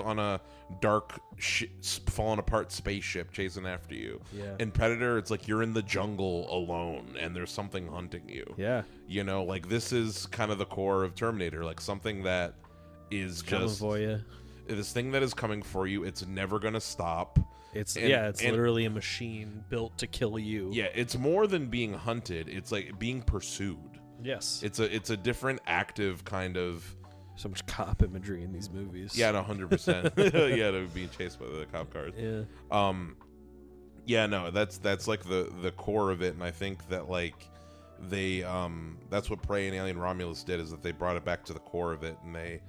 on a dark falling apart spaceship chasing after you. In Predator, it's like you're in the jungle alone and there's something hunting you. You know, like, this is kind of the core of Terminator, like something that is just this thing that is coming for you. It's never gonna stop.
It's literally a machine built to kill you.
Yeah, it's more than being hunted. It's like being pursued.
Yes.
It's a different active kind of...
So much cop imagery in these movies.
Yeah, 100%. Yeah, to being chased by the cop cars.
Yeah.
Yeah, no, that's like the core of it, and I think that like they that's what Prey and Alien Romulus did, is that they brought it back to the core of it, and they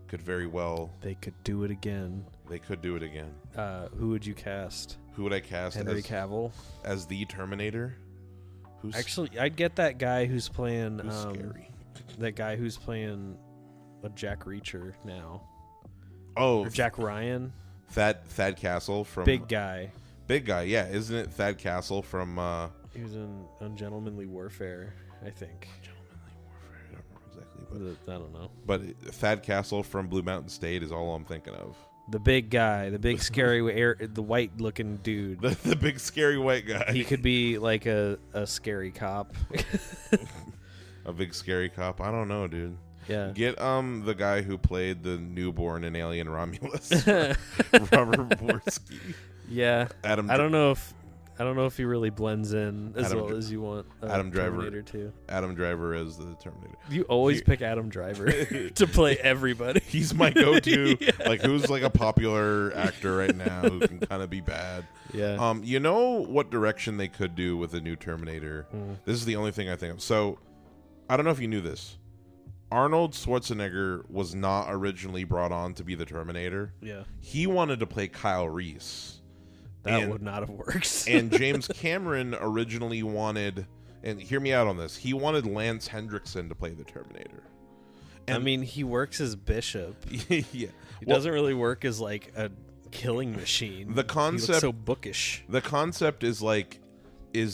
could very well...
They could do it again.
They could do it again.
Who would you cast?
Who would I cast?
Henry Cavill
as the Terminator?
Actually, I'd get that guy who's playing...
scary?
That guy who's playing a Jack Reacher now.
Oh.
Or Jack Ryan.
Thad Castle from...
Big guy.
Big guy, yeah. Isn't it Thad Castle from...
He was in Ungentlemanly Warfare, I think. I don't know.
But Thad Castle from Blue Mountain State is all I'm thinking of.
The big guy, the big scary, the white-looking dude.
The big scary white guy.
He could be like a scary cop.
A big scary cop? I don't know, dude.
Yeah.
Get the guy who played the newborn in Alien Romulus, Robert Borski.
Yeah. I don't know if he really blends in as well as you want.
Adam Driver.
Terminator 2.
Adam Driver as the Terminator.
You always pick Adam Driver to play everybody.
He's my go-to. Yeah. Like, who's like a popular actor right now who can kind of be bad.
Yeah.
You know what direction they could do with a new Terminator? This is the only thing I think of. So, I don't know if you knew this. Arnold Schwarzenegger was not originally brought on to be the Terminator.
Yeah.
He wanted to play Kyle Reese.
That would not have worked.
And James Cameron originally wanted, and hear me out on this, he wanted Lance Hendrickson to play the Terminator.
And I mean, he works as Bishop.
Yeah.
He doesn't really work as like a killing machine.
The concept...
He looks so bookish.
The concept is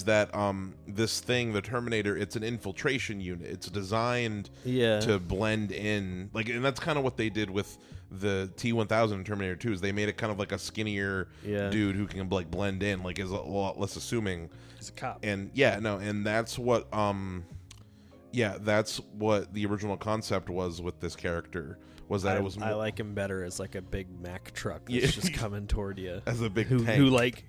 that this thing, the Terminator, it's an infiltration unit. It's designed to blend in. Like, and that's kind of what they did with the T-1000 in Terminator 2, is they made it kind of like a skinnier dude who can like blend in, like is a lot less assuming.
He's a cop.
And and that's what that's what the original concept was with this character, was that it was more...
I like him better as like a big Mack truck that's just coming toward you.
As a big tank.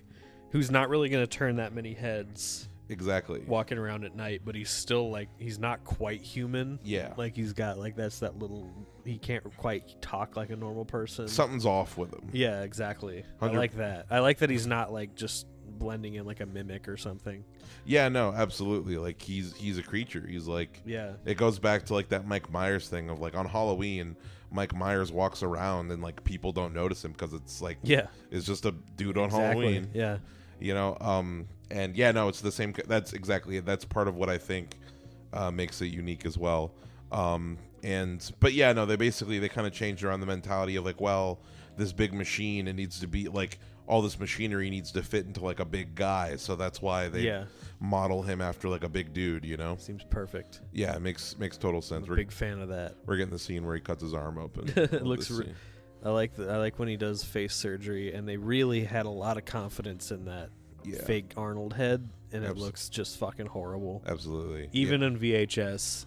Who's not really going to turn that many heads.
Exactly.
Walking around at night, but he's still like, he's not quite human.
Yeah.
Like, he's got like, that's that little, he can't quite talk like a normal person.
Something's off with him.
Yeah, exactly. I like that. I like that he's not like just blending in like a mimic or something.
Yeah, no, absolutely. Like, he's a creature. He's like, it goes back to like that Mike Myers thing of like on Halloween, Mike Myers walks around and like people don't notice him because it's like, it's just a dude on Halloween.
Yeah.
You know, and yeah, no, it's the same. That's exactly it. That's part of what I think makes it unique as well. But yeah, no, they kind of changed around the mentality of like, well, this big machine, it needs to be like all this machinery needs to fit into like a big guy, so that's why they model him after like a big dude. You know,
seems perfect.
Yeah, it makes total sense.
I'm a big fan of that.
We're getting the scene where he cuts his arm open.
It looks. I like when he does face surgery, and they really had a lot of confidence in that fake Arnold head, and it looks just fucking horrible.
Absolutely.
Even in VHS,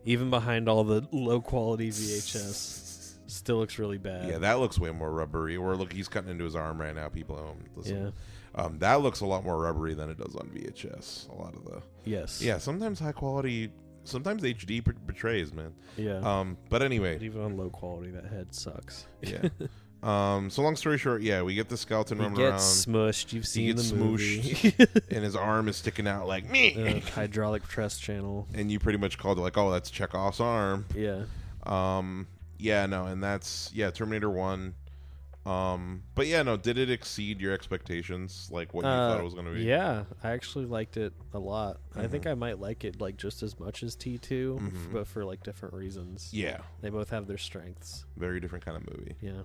even behind all the low quality VHS, still looks really bad.
Yeah, that looks way more rubbery. Or look, he's cutting into his arm right now. People at home, listen. Yeah. That looks a lot more rubbery than it does on VHS. A lot of the Yeah, sometimes high quality. Sometimes HD betrays, man.
Yeah.
But anyway.
But even on low quality, that head sucks.
Yeah. So long story short, we get the skeleton running around.
He gets smushed. You've seen the
movie. And his arm is sticking out like me.
Hydraulic press channel.
And you pretty much called it like, oh, that's Chekhov's arm.
Yeah.
Yeah, no, and that's Terminator 1. But yeah, no, did it exceed your expectations, like what you thought it was going to be?
Yeah, I actually liked it a lot. I think I might like it like just as much as T2, but for like different reasons.
Yeah,
they both have their strengths.
Very different kind of movie.
Yeah.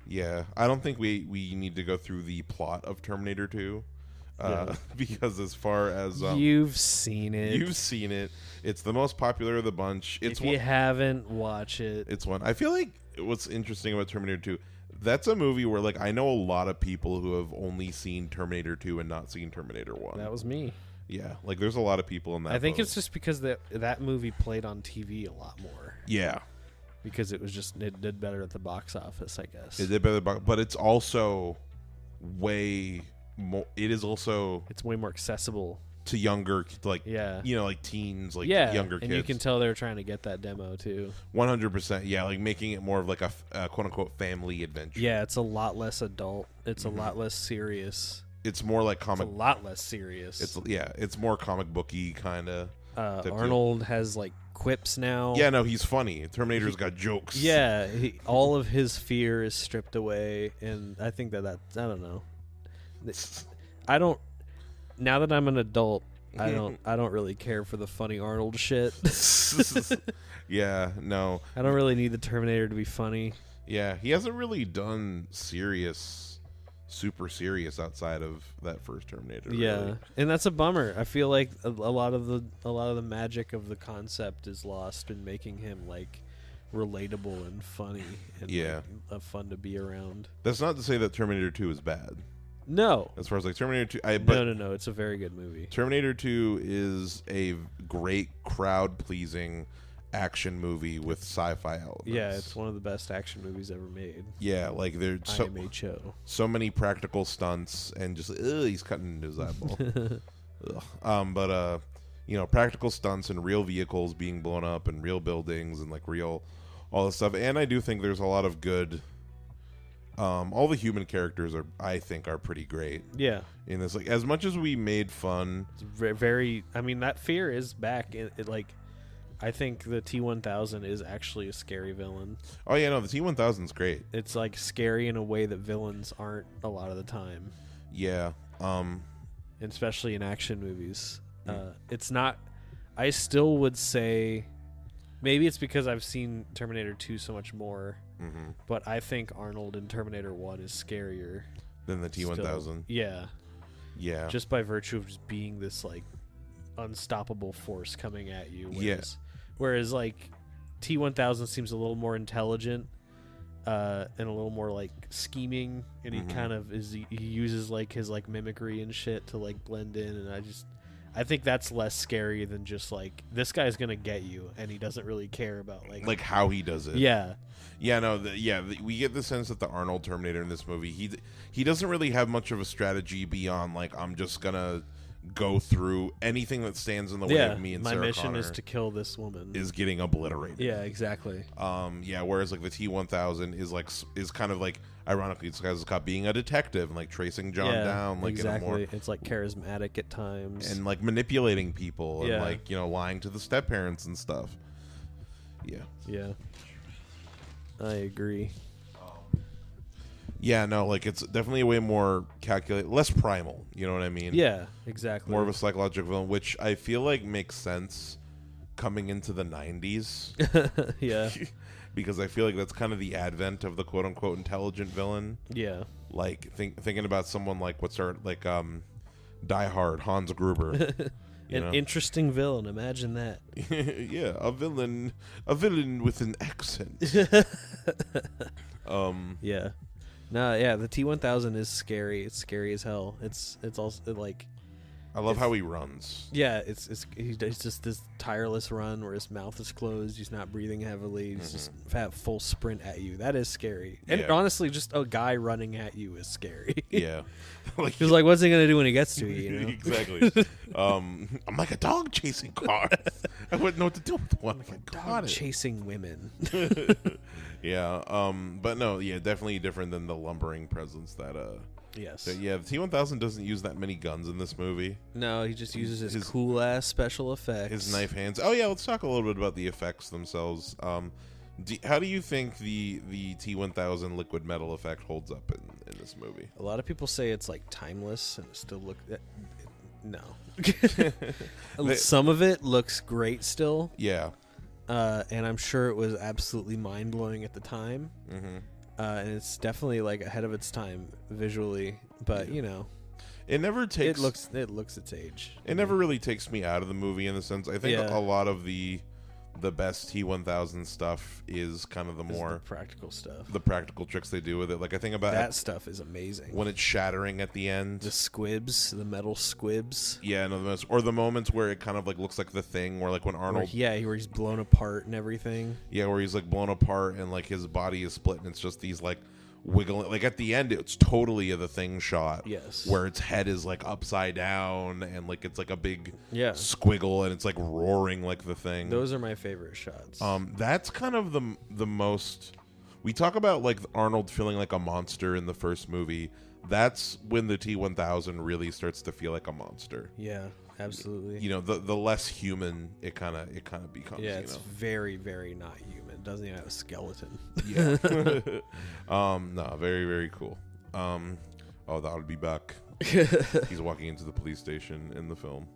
Yeah, I don't think we need to go through the plot of Terminator 2. Because as far as
you've seen
it, it's the most popular of the bunch.
If you haven't, watch it.
It's one. I feel like what's interesting about Terminator 2, that's a movie where like I know a lot of people who have only seen Terminator 2 and not seen Terminator 1.
That was me.
Yeah, like there's a lot of people in that.
I think it's just because that movie played on TV a lot more.
Yeah.
Because it did better at the box office, I guess.
It did better, but it's also way more. It's
way more accessible
to younger, like like teens, like younger kids.
And you can tell they're trying to get that demo too.
100%, yeah, like making it more of like a quote unquote family adventure.
Yeah, it's a lot less adult. It's a lot less serious.
It's more like comic.
It's a lot less serious.
It's more comic booky kind of.
Arnold has like quips now.
Yeah, no, he's funny. Terminator's got jokes.
Yeah, all of his fear is stripped away, and I think that I don't know. Now that I'm an adult, I don't really care for the funny Arnold shit.
Yeah, no.
I don't really need the Terminator to be funny.
Yeah, he hasn't really done super serious outside of that first Terminator.
Yeah,
really.
And that's a bummer. I feel like a lot of the magic of the concept is lost in making him like relatable and funny and like, fun to be around.
That's not to say that Terminator 2 is bad.
No.
As far as like Terminator 2...
No. It's a very good movie.
Terminator 2 is a great crowd-pleasing action movie with sci-fi elements.
Yeah, it's one of the best action movies ever made.
Yeah, like there's so many practical stunts and just, he's cutting into his eyeball. But practical stunts and real vehicles being blown up and real buildings and like all this stuff. And I do think there's a lot of good... all the human characters I think are pretty great.
Yeah.
In this, like, as much as we made fun,
it's very. I mean, that fear is back. I think the T-1000 is actually a scary villain.
Oh yeah, no, the T-1000's great.
It's like scary in a way that villains aren't a lot of the time.
Yeah.
Especially in action movies. It's not. I still would say, maybe it's because I've seen Terminator 2 so much more. Mm-hmm. But I think Arnold in Terminator 1 is scarier
than the T-1000.
Yeah. Just by virtue of just being this like unstoppable force coming at you. Whereas like T-1000 seems a little more intelligent and a little more like scheming, and he kind of he uses like his like mimicry and shit to like blend in, and I think that's less scary than just like this guy's gonna get you, and he doesn't really care about like
how he does it.
Yeah,
no, we get the sense that the Arnold Terminator in this movie, he doesn't really have much of a strategy beyond like I'm just gonna go through anything that stands in the way of me and Sarah
my mission
Connor
is to kill this woman.
Is getting obliterated.
Yeah, exactly.
Whereas like the T-1000 is kind of like ironically it's guys caught being a detective and like tracing John down like
exactly.
in a more,
it's like charismatic at times
and like manipulating people and like lying to the step parents and stuff. Yeah,
I agree.
Yeah, no, like it's definitely a way more calculated, less primal. You know what I mean?
Yeah, exactly.
More of a psychological villain, which I feel like makes sense coming into the 90s.
Yeah.
Because I feel like that's kind of the advent of the quote unquote intelligent villain.
Yeah.
Like thinking about someone like Die Hard, Hans Gruber.
An interesting villain. Imagine that.
Yeah, a villain with an accent.
Yeah. No, yeah, the T-1000 is scary. It's scary as hell. It's also like,
I love how he runs.
yeah, it's just this tireless run where his mouth is closed. He's not breathing heavily. He's just full sprint at you. That is scary. And
Yeah.
honestly, just a guy running at you is scary.
Yeah. Like,
Because like, what's he gonna do when he gets to you? You know?
exactly. I'm like a dog chasing cars. I wouldn't know what to do with one. If I
Dog
caught it.
chasing women.
Yeah. But no. Yeah. Definitely different than the lumbering presence that.
Yes.
Yeah. The T-1000 doesn't use that many guns in this movie.
No, he just uses his
His-
cool ass special effects.
His knife hands. Oh yeah. Let's talk a little bit about the effects themselves. How do you think the T-1000 liquid metal effect holds up in this movie?
A lot of people say it's like timeless and it still look. No. Some of it looks great still.
Yeah.
And I'm sure it was absolutely mind blowing at the time.
Mm-hmm.
And it's definitely like ahead of its time visually, but you know,
It never takes.
it looks its age.
It never really takes me out of the movie in the sense. I think
Yeah.
a lot of the best T-1000 stuff is kind of the
This is
more
the practical stuff.
the practical tricks they do with it. Like I think about
That stuff is amazing.
when it's shattering at the end.
The squibs, the metal squibs.
Yeah, no, or the moments where it kind of like looks like the Thing, where like when
Where,
Arnold,
where he's blown apart and everything.
yeah, where he's like blown apart and like his body is split and it's just these like wiggling. Like at the end, it's totally the Thing shot.
Yes.
Where its head is like upside down and like it's like a big
Yeah.
squiggle and it's like roaring like the Thing.
Those are my favorite shots.
That's kind of the most. We talk about like Arnold feeling like a monster in the first movie. That's when the T-1000 really starts to feel like a monster.
Yeah, absolutely.
You know, the less human it kind of becomes.
Yeah,
you
it's
know?
very, very not human. It doesn't even have a skeleton.
Yeah. No, very, very cool. Oh, that would be back. He's walking into the police station in the film.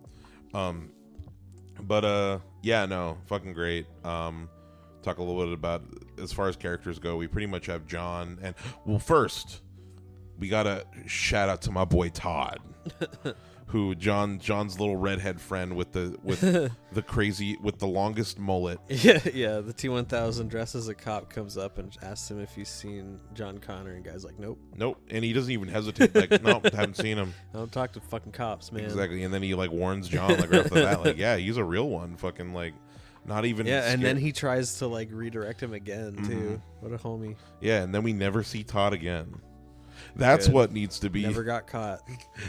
Yeah, no, fucking great. Talk a little bit about as far as characters go. We pretty much have John and first we gotta shout out to my boy Todd, who John's little redhead friend with the crazy with the longest mullet.
Yeah. The T-1000 dressed as a cop comes up and asks him if he's seen John Connor, and guy's like, nope.
And he doesn't even hesitate. Like, nope, haven't seen him.
I don't talk to fucking cops, man.
Exactly, and then he like warns John like right off the bat, like, yeah, he's a real one. Fucking like, not even.
Yeah, and
scared.
then he tries to like redirect him again too. What a homie.
Yeah, and then we never see Todd again. That's
Good.
what needs to be.
Never got caught.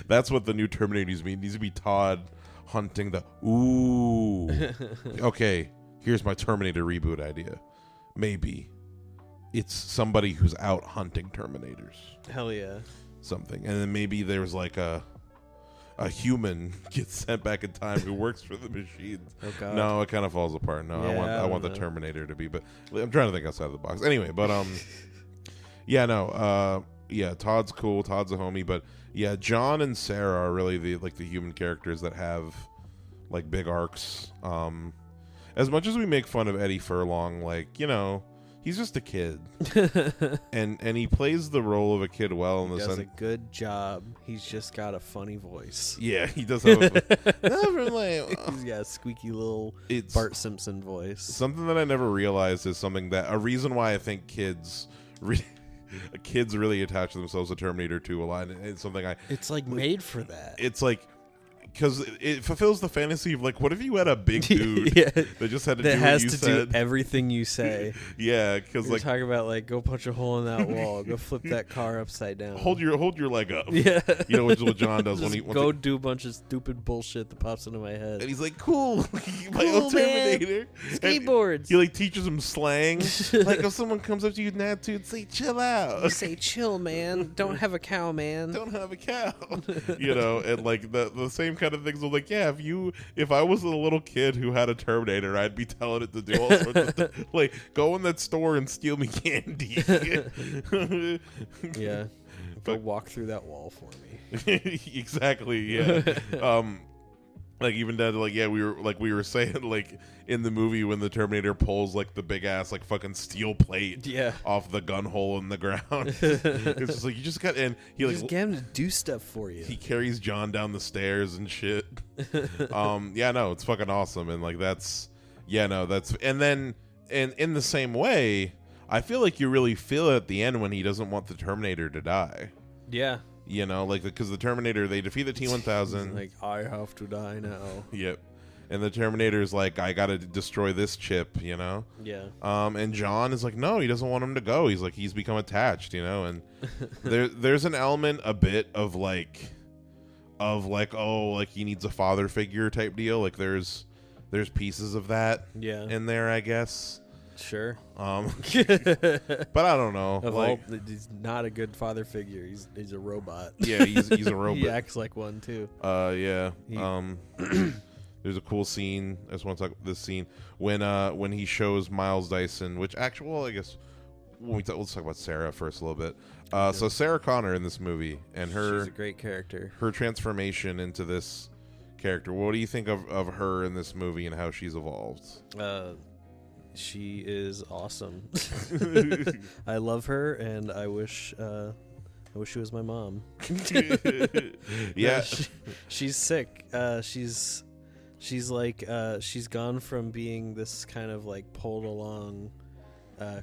That's what the new Terminator needs to be. It needs to be Todd hunting the. Ooh. Okay, here's my Terminator reboot idea. Maybe it's somebody who's out hunting Terminators.
Hell yeah.
Something, and then maybe there's like a human gets sent back in time who works for the machines.
Oh god.
No, it kind of falls apart. No,
Yeah,
I want the
know.
Terminator to be, but I'm trying to think outside of the box. Anyway, but yeah, no, yeah, Todd's cool. Todd's a homie, but yeah, John and Sarah are really the human characters that have like big arcs. As much as we make fun of Eddie Furlong, like, you know, he's just a kid, and he plays the role of a kid well in
He
the
does
sense.
a good job. He's just got a funny voice.
Yeah, he does have
He's got a squeaky little
it's
Bart Simpson voice.
something that I never realized is something that a reason why I think kids really attach themselves to Terminator 2 a lot. And it's something
It's like made for that.
it's like because it fulfills the fantasy of like, what if you had a big dude
Yeah.
that just had to
That
do
has
what you
to
said?
do everything you say.
Yeah, because
You're
like
talking about like go punch a hole in that wall, go flip that car upside down.
hold your leg up.
Yeah.
You know, which is what John does
Just
when he
go do a bunch of stupid bullshit that pops into my head.
and he's like, cool, my
Cool,
old
man.
Terminator. And
Skateboards.
he like teaches him slang. Like if someone comes up to you with an attitude, say chill out.
You say chill, man. Don't have a cow, man.
Don't have a cow. You know, and like the same kind kind of things. I'm like, yeah, if I was a little kid who had a Terminator, I'd be telling it to do all sorts of things. Like, go in that store and steal me candy.
Yeah. Go walk through that wall for me.
Exactly. Yeah. Like even down to we were saying like in the movie when the Terminator pulls like the big ass like fucking steel plate off the gun hole in the ground. It's just like you just got and he like
just get him to do stuff for you.
He carries John down the stairs and shit. Yeah, no, it's fucking awesome and like that's and then and in the same way, I feel like you really feel it at the end when he doesn't want the Terminator to die.
Yeah.
You know, like because the Terminator, they defeat the T-1000.
Like, I have to die now.
Yep. And the Terminator's like, I gotta destroy this chip, you know?
Yeah.
And John is like, no, he doesn't want him to go. He's like, he's become attached, you know? And there's an element a bit of like, oh, like he needs a father figure type deal. Like there's pieces of that in there, I guess.
Sure.
But I don't know.
He's not a good father figure. He's a robot.
Yeah, he's a robot.
He acts like one too.
Yeah. There's a cool scene. I just want to talk about this scene when he shows Miles Dyson, which actually, I guess let's talk about Sarah first a little bit. So Sarah Connor in this movie and she's
a great character.
Her transformation into this character. What do you think of her in this movie and how she's evolved?
She is awesome. I love her, and I wish she was my mom.
Yeah,
she's sick. She's like she's gone from being this kind of like pulled along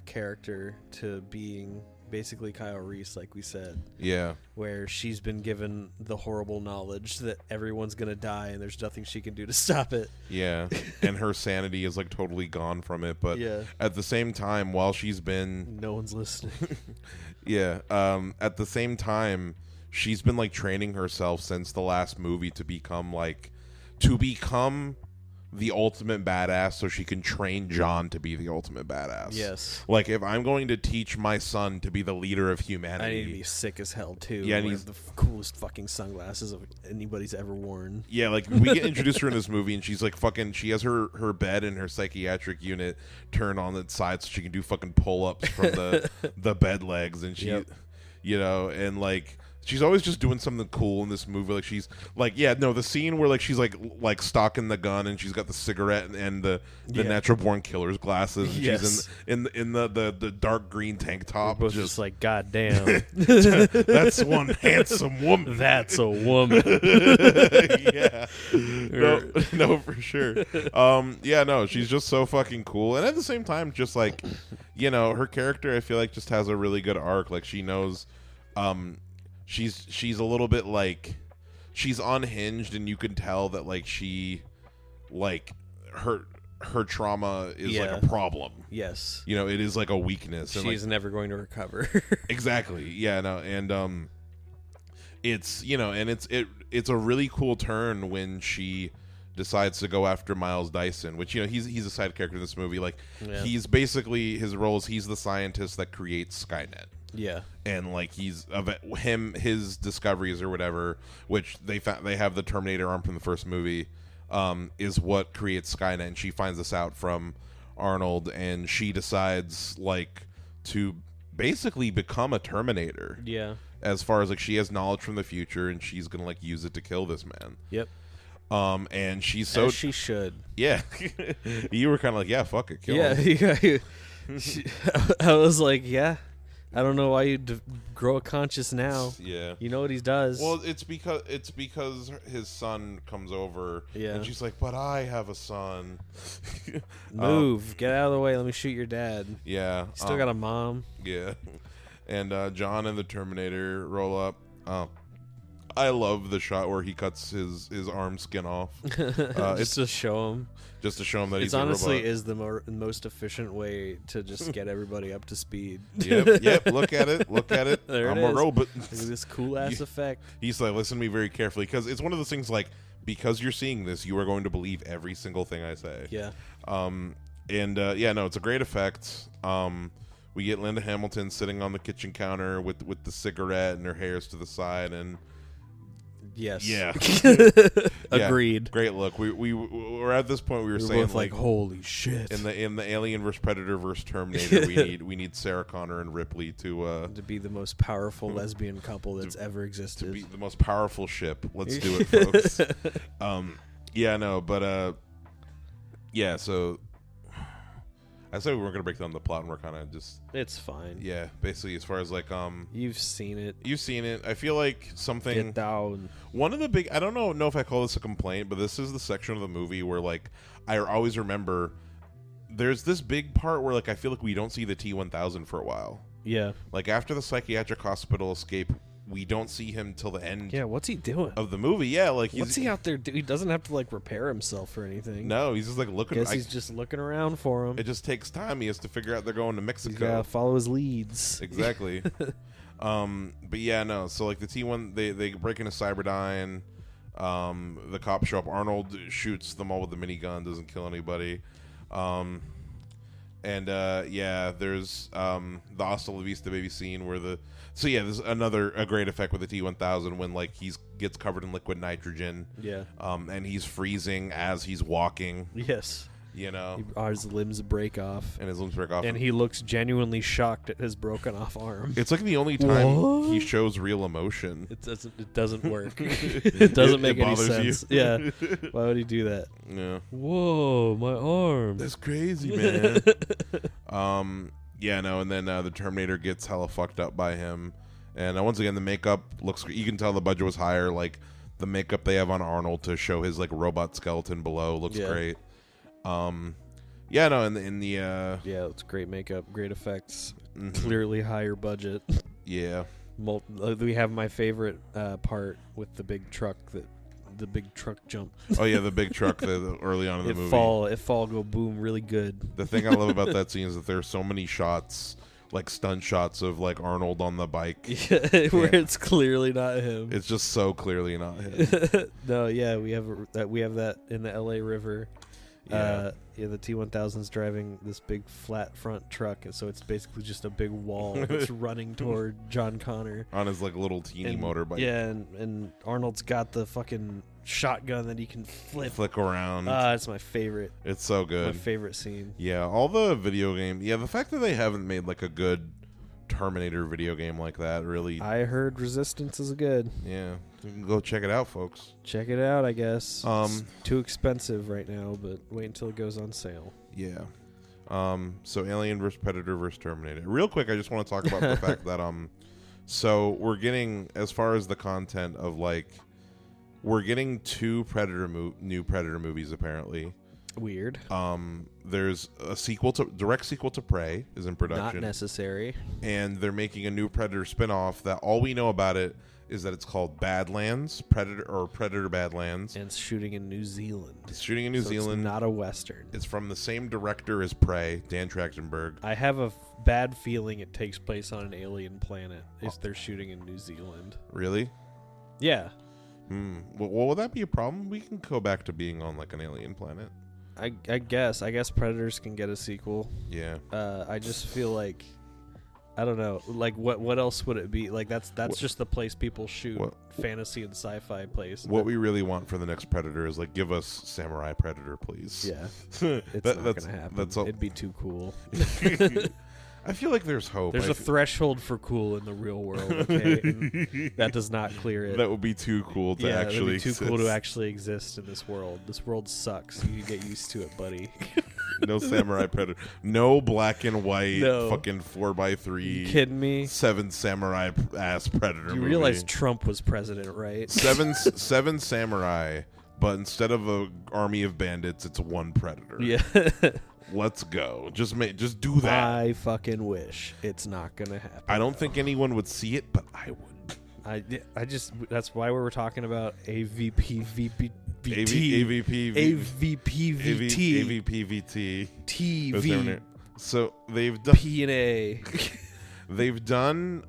character to being basically Kyle Reese, like we said.
Yeah.
Where she's been given the horrible knowledge that everyone's going to die and there's nothing she can do to stop it.
Yeah. And her sanity is like totally gone from it. But at the same time, while she's been...
No one's listening.
Yeah. At the same time, she's been like training herself since the last movie to become the ultimate badass so she can train John to be the ultimate badass.
Yes.
Like, if I'm going to teach my son to be the leader of humanity...
I need to be sick as hell, too.
Yeah, and
he's the coolest fucking sunglasses anybody's ever worn.
Yeah, like, we get introduced her in this movie, and she's like fucking... She has her bed in her psychiatric unit turned on its side so she can do fucking pull-ups from the bed legs, and she...
Yep.
You know, and like... She's always just doing something cool in this movie. Like she's like, the scene where like she's like stalking the gun and she's got the cigarette and the natural born killer's glasses. And she's in the dark green tank top.
We're both just like, God damn,
that's one handsome woman.
That's a woman.
Yeah, no, for sure. She's just so fucking cool, and at the same time, just like, her character, I feel like just has a really good arc. Like she knows, she's a little bit like she's unhinged, and you can tell that like she like her trauma is like a problem.
Yes.
It is like a weakness.
She's never going to recover.
Exactly. Yeah, no, and it's it's a really cool turn when she decides to go after Miles Dyson, which he's a side character in this movie. Like he's basically, his role is he's the scientist that creates Skynet.
Yeah.
And like his discoveries or whatever, which they have the Terminator arm from the first movie, is what creates Skynet, and she finds this out from Arnold, and she decides like to basically become a Terminator.
Yeah.
As far as like she has knowledge from the future, and she's gonna like use it to kill this man.
Yep.
And she's so...
As she should.
Yeah. You were kind of like, yeah, fuck it, kill him.
Yeah. I was like, yeah. I don't know why you grow a conscience now.
Yeah.
You know what he does.
Well, it's because his son comes over.
Yeah.
And she's like, but I have a son.
Move. Get out of the way. Let me shoot your dad.
Yeah.
Still got a mom.
Yeah. And John and the Terminator roll up. I love the shot where he cuts his arm skin off.
Just to show him.
Just to show him that he's a robot.
It honestly is the most efficient way to just get everybody up to speed.
Yep. Look at it.
There
I'm
it is.
a robot.
Look at this cool ass effect.
He's like, listen to me very carefully, because it's one of those things like, because you're seeing this, you are going to believe every single thing I say.
Yeah.
It's a great effect. We get Linda Hamilton sitting on the kitchen counter with the cigarette, and her hair's to the side, and
Yes.
Yeah.
Agreed.
Yeah, great look. We're at this point. We were
We're
saying
both like, holy shit.
in the Alien vs Predator vs Terminator, we need Sarah Connor and Ripley to
be the most powerful lesbian couple that's ever existed.
to be the most powerful ship. Let's do it, folks. Yeah, no, but yeah. So I said we weren't gonna break down the plot, and we're kind of just
It's fine.
yeah. Basically, as far as like
You've seen it.
you've seen it. I feel like something.
Get down.
One of the big, I don't know if I call this a complaint, but this is the section of the movie where like I always remember there's this big part where like I feel like we don't see the T-1000 for a while.
Yeah.
Like after the psychiatric hospital escape, we don't see him till the end
Yeah, what's he doing?
of the movie. Yeah, like
What's he out there do? He doesn't have to like repair himself or anything.
No, he's just like looking.
Guess he's just looking around for him.
It just takes time. He has to figure out they're going to
He's
Mexico.
gotta follow his leads.
Exactly. But yeah, no. So like the T1, they break into Cyberdyne. The cops show up. Arnold shoots them all with the minigun. Doesn't kill anybody. And yeah, there's the Hasta La Vista baby scene where there's a great effect with the T-1000 when like gets covered in liquid nitrogen.
Yeah.
And he's freezing as he's walking.
Yes.
You know,
His limbs break off.
and his limbs break off.
And he looks genuinely shocked at his broken off arm.
It's like the only time
What?
he shows real emotion.
It doesn't work. It doesn't make
It
any
bothers you.
sense. Yeah. Why would he do that?
Yeah.
Whoa, my arm.
That's crazy, man. Yeah, no, and then the Terminator gets hella fucked up by him. And once again, the makeup looks, you can tell the budget was higher. Like, the makeup they have on Arnold to show his, like, robot skeleton below looks great. Yeah, no, in the
Yeah, it's great makeup, great effects,
mhm.
clearly higher budget.
Yeah.
We have my favorite part with the big truck jump.
Oh, yeah, the big truck early on in the movie.
It fall, go boom, really good.
The thing I love about that scene is that there's so many shots, like stunt shots of like Arnold on the bike.
Yeah, where it's clearly not him.
It's just so clearly not him.
No, yeah, we have that in the LA River.
Yeah.
The T-1000's driving this big flat front truck, and so it's basically just a big wall that's running toward John Connor
On his like little teeny motorbike.
Yeah, and Arnold's got the fucking shotgun that he can
Flick around.
It's my favorite.
It's so good.
My favorite scene.
Yeah, all the video game. Yeah, the fact that they haven't made like a good Terminator video game like that really.
I heard Resistance is good.
Yeah, you can go check it out, folks.
Check it out, I guess. It's too expensive right now, but wait until it goes on sale.
Yeah. So Alien vs Predator vs Terminator. Real quick, I just want to talk about the fact that so we're getting, as far as the content of like, we're getting two new Predator movies apparently.
Weird.
There's a direct sequel to Prey is in production.
Not necessary.
And they're making a new Predator spinoff that all we know about it is that it's called Badlands, Predator Badlands.
And it's shooting in New Zealand.
It's shooting in New Zealand.
It's not a Western.
It's from the same director as Prey, Dan Trachtenberg.
I have a bad feeling it takes place on an alien planet if they're shooting in New Zealand.
Really?
Yeah.
Well, would that be a problem? We can go back to being on like an alien planet.
I guess Predators can get a sequel.
Yeah.
I just feel like, I don't know, like what else would it be? Like that's just the place people shoot fantasy and sci-fi place.
What we really want for the next Predator is like, give us Samurai Predator, please.
Yeah. It's not gonna happen. It'd be too cool.
I feel like there's hope.
There's a threshold for cool in the real world, okay? And that does not clear it.
That would be too cool to actually exist.
Too cool to actually exist in this world. This world sucks. You get used to it, buddy.
No Samurai Predator. No black and white fucking 4x3.
You kidding me?
7 samurai ass Predator
You
movie.
realize Trump was president, right?
Seven samurai, but instead of an army of bandits, it's one Predator.
Yeah.
Let's go. Just do that.
I fucking wish. It's not gonna happen.
I don't think anyone would see it, but I would.
I just that's why we were talking about AVPVT.
AVPVT.
TV.
So they've done
P&A.
They've done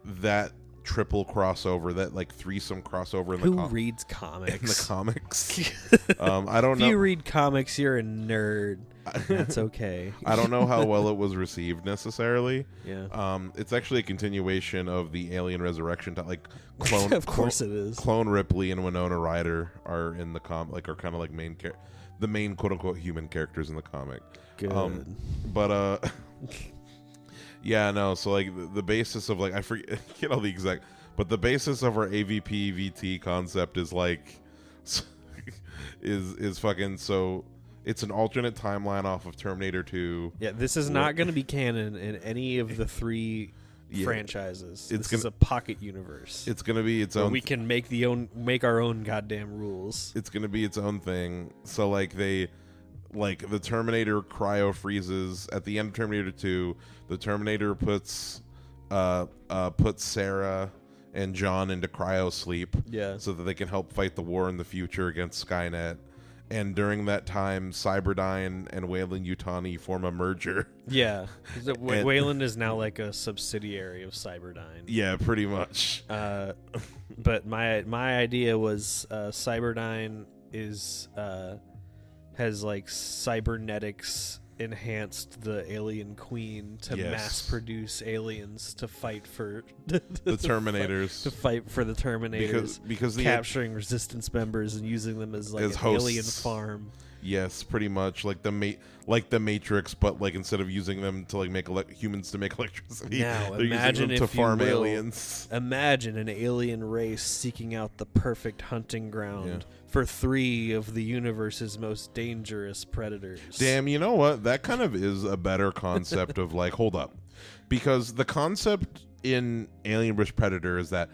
that triple crossover, that like threesome crossover in
Who
the
reads comics?
in the comics. I don't
If
know.
you read comics, you're a nerd. That's okay.
I don't know how well it was received necessarily.
Yeah.
It's actually a continuation of the Alien Resurrection. Like clone,
Of course it is.
Clone Ripley and Winona Ryder are in the are kind of like the main quote unquote human characters in the comic.
Good.
But yeah, no. So like the basis of like I forget all the exact, but the basis of our AVP VT concept is like is fucking so. It's an alternate timeline off of Terminator 2.
Yeah, this is not going to be canon in any of the three franchises. This is a pocket universe.
It's going to be its own.
We can make our own goddamn rules.
It's going to be its own thing. So like the Terminator cryo freezes at the end of Terminator 2. The Terminator puts Sarah and John into cryo sleep.
Yeah.
So that they can help fight the war in the future against Skynet. And during that time, Cyberdyne and Weyland-Yutani form a merger.
Yeah. Weyland is now like a subsidiary of Cyberdyne.
Yeah, pretty much.
But my idea was Cyberdyne has like cybernetics enhanced the alien queen to mass produce aliens to fight for
the Terminators.
To fight for the Terminators.
Because
capturing resistance members and using them as like an alien farm.
Yes, pretty much like the Matrix, but like instead of using them to like make humans to make electricity,
now
they're
imagine
using them to farm aliens.
Imagine an alien race seeking out the perfect hunting ground for 3 of the universe's most dangerous predators.
Damn, you know what? That kind of is a better concept of like, hold up, because the concept in Alien vs Predator is that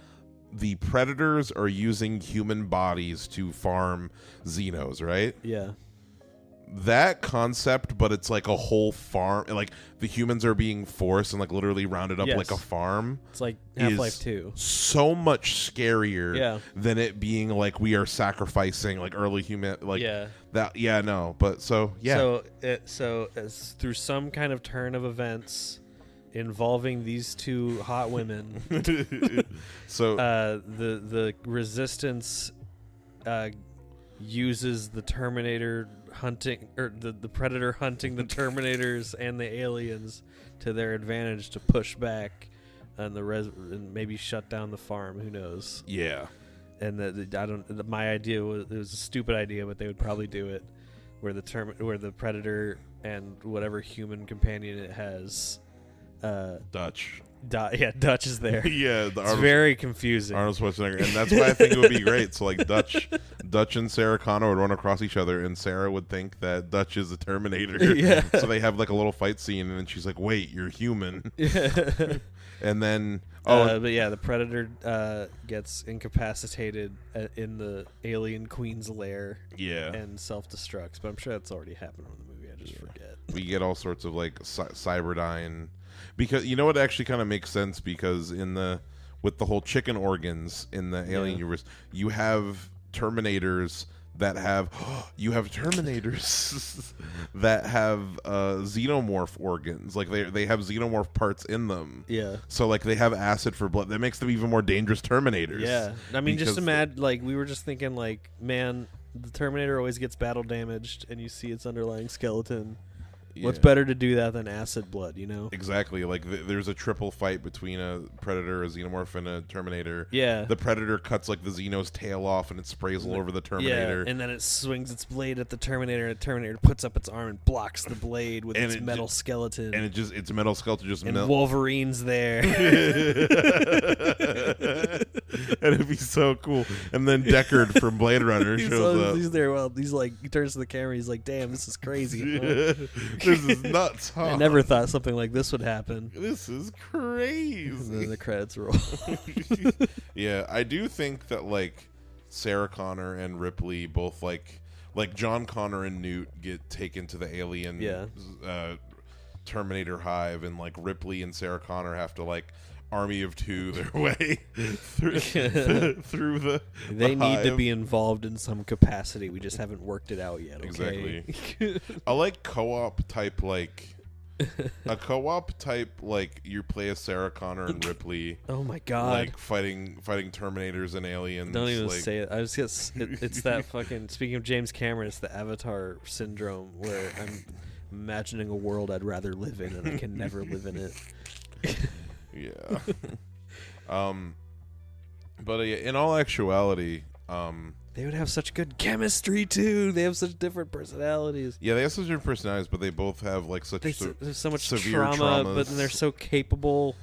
the predators are using human bodies to farm xenos, right?
Yeah.
That concept, but it's like a whole farm. Like the humans are being forced and like literally rounded up like a farm.
It's like Half-Life 2.
So much scarier than it being like we are sacrificing like early human that. Yeah, no, but so
as through some kind of turn of events involving these 2 hot women,
so
the resistance uses the Terminator hunting, or the Predator hunting the Terminators and the aliens to their advantage to push back and and maybe shut down the farm. Who knows?
Yeah.
And my idea was, it was a stupid idea, but they would probably do it where the Predator and whatever human companion it has,
Dutch
is there.
Yeah,
it's very confusing.
Arnold Schwarzenegger, and that's why I think it would be great. So like Dutch and Sarah Connor would run across each other, and Sarah would think that Dutch is a Terminator.
Yeah.
So they have like a little fight scene, and then she's like, "Wait, you're human." And then
but yeah, the Predator gets incapacitated in the alien queen's lair.
Yeah.
And self-destructs, but I'm sure that's already happened in the movie. I just forget.
We get all sorts of like Cyberdyne. Because you know what actually kind of makes sense, because with the whole chicken organs in the Alien universe, you have Terminators that have xenomorph organs. Like they have xenomorph parts in them.
Yeah.
So like they have acid for blood. That makes them even more dangerous Terminators.
Yeah. I mean, just imagine, like, we were just thinking, like, man, the Terminator always gets battle damaged, and you see its underlying skeleton. Yeah. What's better to do that than acid blood, you know?
Exactly. Like, there's a triple fight between a Predator, a Xenomorph, and a Terminator.
Yeah.
The Predator cuts, like, the Xeno's tail off, and it sprays all over the Terminator.
Yeah, and then it swings its blade at the Terminator, and the Terminator puts up its arm and blocks the blade with its metal skeleton.
And its metal skeleton just melts.
And Wolverine's there.
And it'd be so cool. And then Deckard from Blade Runner shows up.
He's there. Well, he turns to the camera. He's like, "Damn, this is crazy.
This is nuts, huh?
I never thought something like this would happen.
This is crazy."
And then the credits roll.
Yeah, I do think that, like, Sarah Connor and Ripley both, like John Connor and Newt get taken to the alien Terminator hive, and, like, Ripley and Sarah Connor have to, like, army of two their way through the
They need
hive.
to be involved in some capacity. We just haven't worked it out yet. Okay?
Exactly. I like co-op type, like a co-op type, like you play as Sarah Connor and Ripley,
Oh my god.
like fighting Terminators and aliens.
Don't even
like,
say it. I just get it's that fucking. Speaking of James Cameron, it's the Avatar syndrome where I'm imagining a world I'd rather live in and I can never live in it.
Yeah. But in all actuality,
they would have such good chemistry too. They have such different personalities.
yeah, they have such different personalities, but they both have like such
There's so much
severe
trauma,
traumas.
but then they're so capable.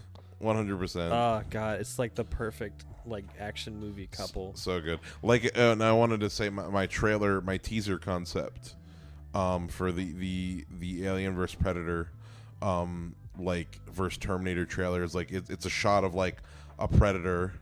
100%.
Oh god, it's like the perfect like action movie couple.
So good. Like, and I wanted to say my trailer, my teaser concept, for the Alien vs Predator, like versus Terminator trailer is like it's a shot of like a predator,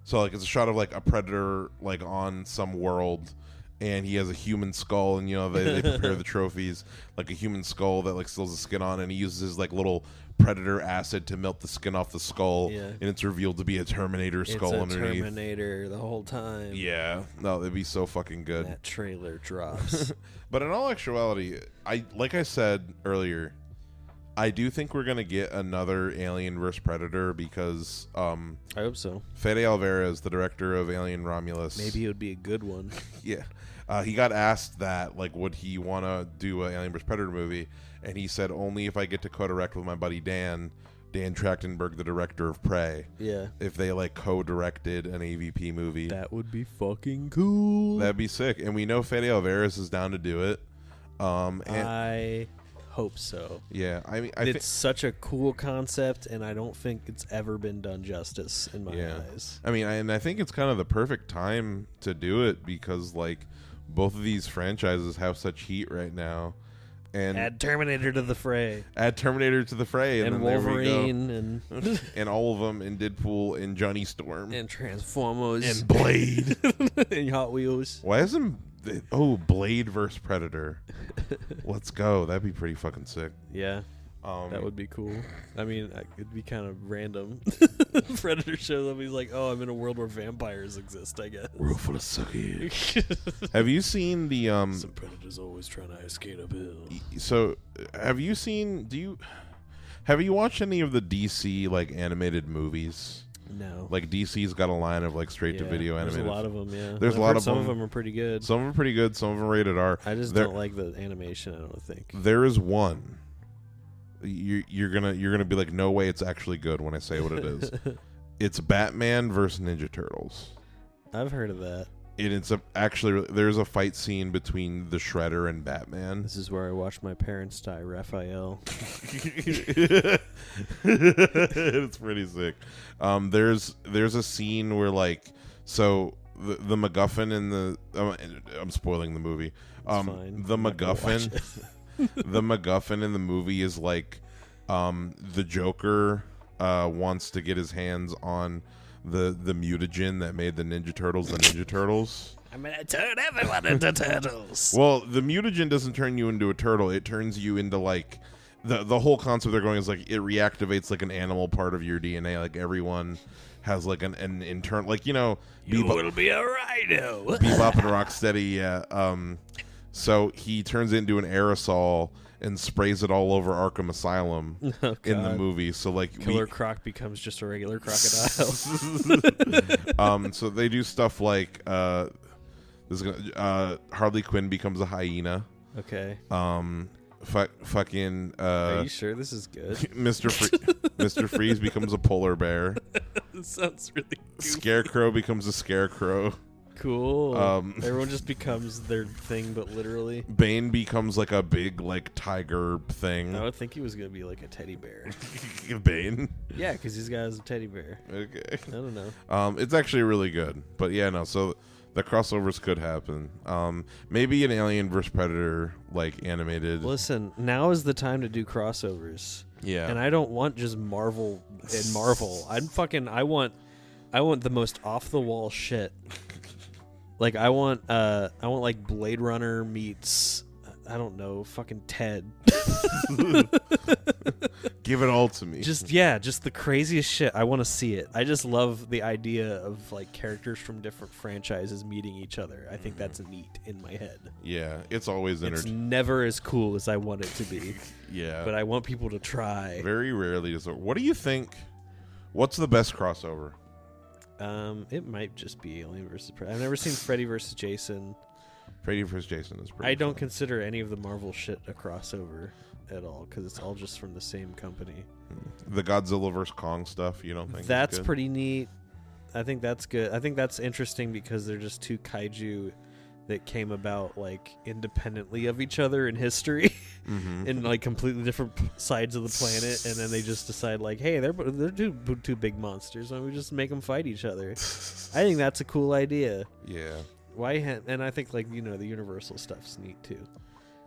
so like it's a shot of like a predator like on some world, and he has a human skull, and you know they prepare the trophies like a human skull that like still has the skin on, and he uses his like little predator acid to melt the skin off the skull,
Yeah.
and it's revealed to be a Terminator skull
it's a
underneath.
Terminator the whole time.
Yeah, no, it'd be so fucking good.
That trailer drops.
But in all actuality, like I said earlier, I do think we're gonna get another Alien vs Predator because
I hope so.
Fede Alvarez, the director of Alien Romulus,
Maybe it would be a good one.
yeah, he got asked that like would he want to do an Alien vs Predator movie, and he said only if I get to co-direct with my buddy Dan Trachtenberg, the director of Prey.
Yeah.
If they like co-directed an AVP movie,
That would be fucking cool.
that'd be sick. And we know Fede Alvarez is down to do it. And
I hope so.
yeah, I mean,
It's such a cool concept, and I don't think it's ever been done justice in my
Yeah.
eyes.
I mean, and I think it's kind of the perfect time to do it because like both of these franchises have such heat right now, and
Add Terminator to the fray,
add Terminator to the fray, and
and
then there we go.
Wolverine, and
And all of them in Deadpool and Johnny Storm
and Transformers,
and Blade.
and Hot Wheels.
Why isn't Blade versus Predator? Let's go. That'd be pretty fucking sick.
Yeah, that would be cool. I mean, it'd be kind of random. Predator shows up. He's like, "Oh, I'm in a world where vampires exist. I guess."
World full of sucky. Have you seen the
Some predators always trying to escape a bill.
So, have you seen? Have you watched any of the DC like animated movies?
No.
Like DC's got a line of like straight to video animated.
There's a lot of them. Yeah.
There's
I've
a lot
heard
of
some
them.
of them are pretty good.
Some of them are pretty good. Some of them are rated R.
I just don't like the animation. I don't think.
There is one. You're gonna be like, no way, it's actually good when I say what it is. It's Batman versus Ninja Turtles.
I've heard of that.
And it's actually there's a fight scene between the Shredder and Batman.
This is where I watched my parents die. Raphael.
It's pretty sick. There's a scene where like the MacGuffin in the I'm spoiling the movie.
Fine.
The
I'm not gonna watch
MacGuffin the MacGuffin in the movie is like the Joker wants to get his hands on the mutagen that made the Ninja Turtles the Ninja Turtles.
I'm gonna turn everyone into turtles.
Well, the mutagen doesn't turn you into a turtle. It turns you into like the whole concept they're going is like it reactivates like an animal part of your DNA. Like everyone has like an internal, like, you know,
You will be a rhino.
Bebop and Rocksteady. Yeah. So he turns into an aerosol and sprays it all over Arkham Asylum
Oh,
in the
God.
movie. So like
Killer Croc becomes just a regular crocodile.
So they do stuff like Harley Quinn becomes a hyena.
Okay.
Fucking
Are you sure this is good?
Mr. Freeze becomes a polar bear.
This sounds really goofy.
Scarecrow becomes a scarecrow.
Cool.
Everyone
just becomes their thing, but literally.
Bane becomes like a big like tiger thing.
I would think he was gonna be like a teddy bear.
Bane.
Yeah, because these guys a teddy bear.
Okay.
I don't know.
It's actually really good, but yeah, no. So the crossovers could happen. Maybe an Alien vs Predator like animated.
Listen, now is the time to do crossovers.
Yeah.
And I don't want just Marvel and Marvel. I want the most off the wall shit. Like I want like Blade Runner meets I don't know, fucking Ted.
Give it all to me.
Just the craziest shit. I want to see it. I just love the idea of like characters from different franchises meeting each other. I think that's neat in my head.
Yeah, it's always
It's never as cool as I want it to be.
Yeah,
but I want people to try.
Very rarely is it. What do you think? What's the best crossover?
It might just be Alien versus Predator. I've never seen Freddy versus Jason.
Freddy vs. Jason is pretty
I don't
fun.
consider any of the Marvel shit a crossover at all because it's all just from the same company.
The Godzilla vs. Kong stuff, you don't think
That's
good?
pretty neat. I think that's good. I think that's interesting because they're just two kaiju that came about like independently of each other in history in like completely different sides of the planet, and then they just decide like, hey, they're two big monsters, why don't we just make them fight each other? I think that's a cool idea.
Yeah.
And I think like, you know, the Universal stuff's neat too.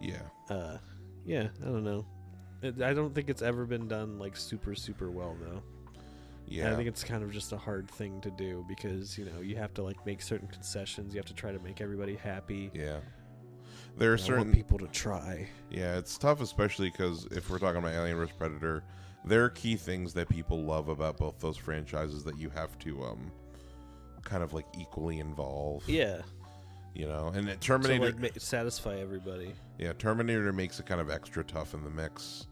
Yeah.
Yeah, I don't know. I don't think it's ever been done like super well though.
Yeah.
And I think it's kind of just a hard thing to do because, you know, you have to like make certain concessions. You have to try to make everybody happy.
Yeah. There are
I
certain
want people to try.
Yeah, it's tough, especially because if we're talking about Alien vs. Predator, there are key things that people love about both those franchises that you have to kind of like equally involve.
Yeah.
You know, and Terminator
to like satisfy everybody.
Yeah, Terminator makes it kind of extra tough in the mix,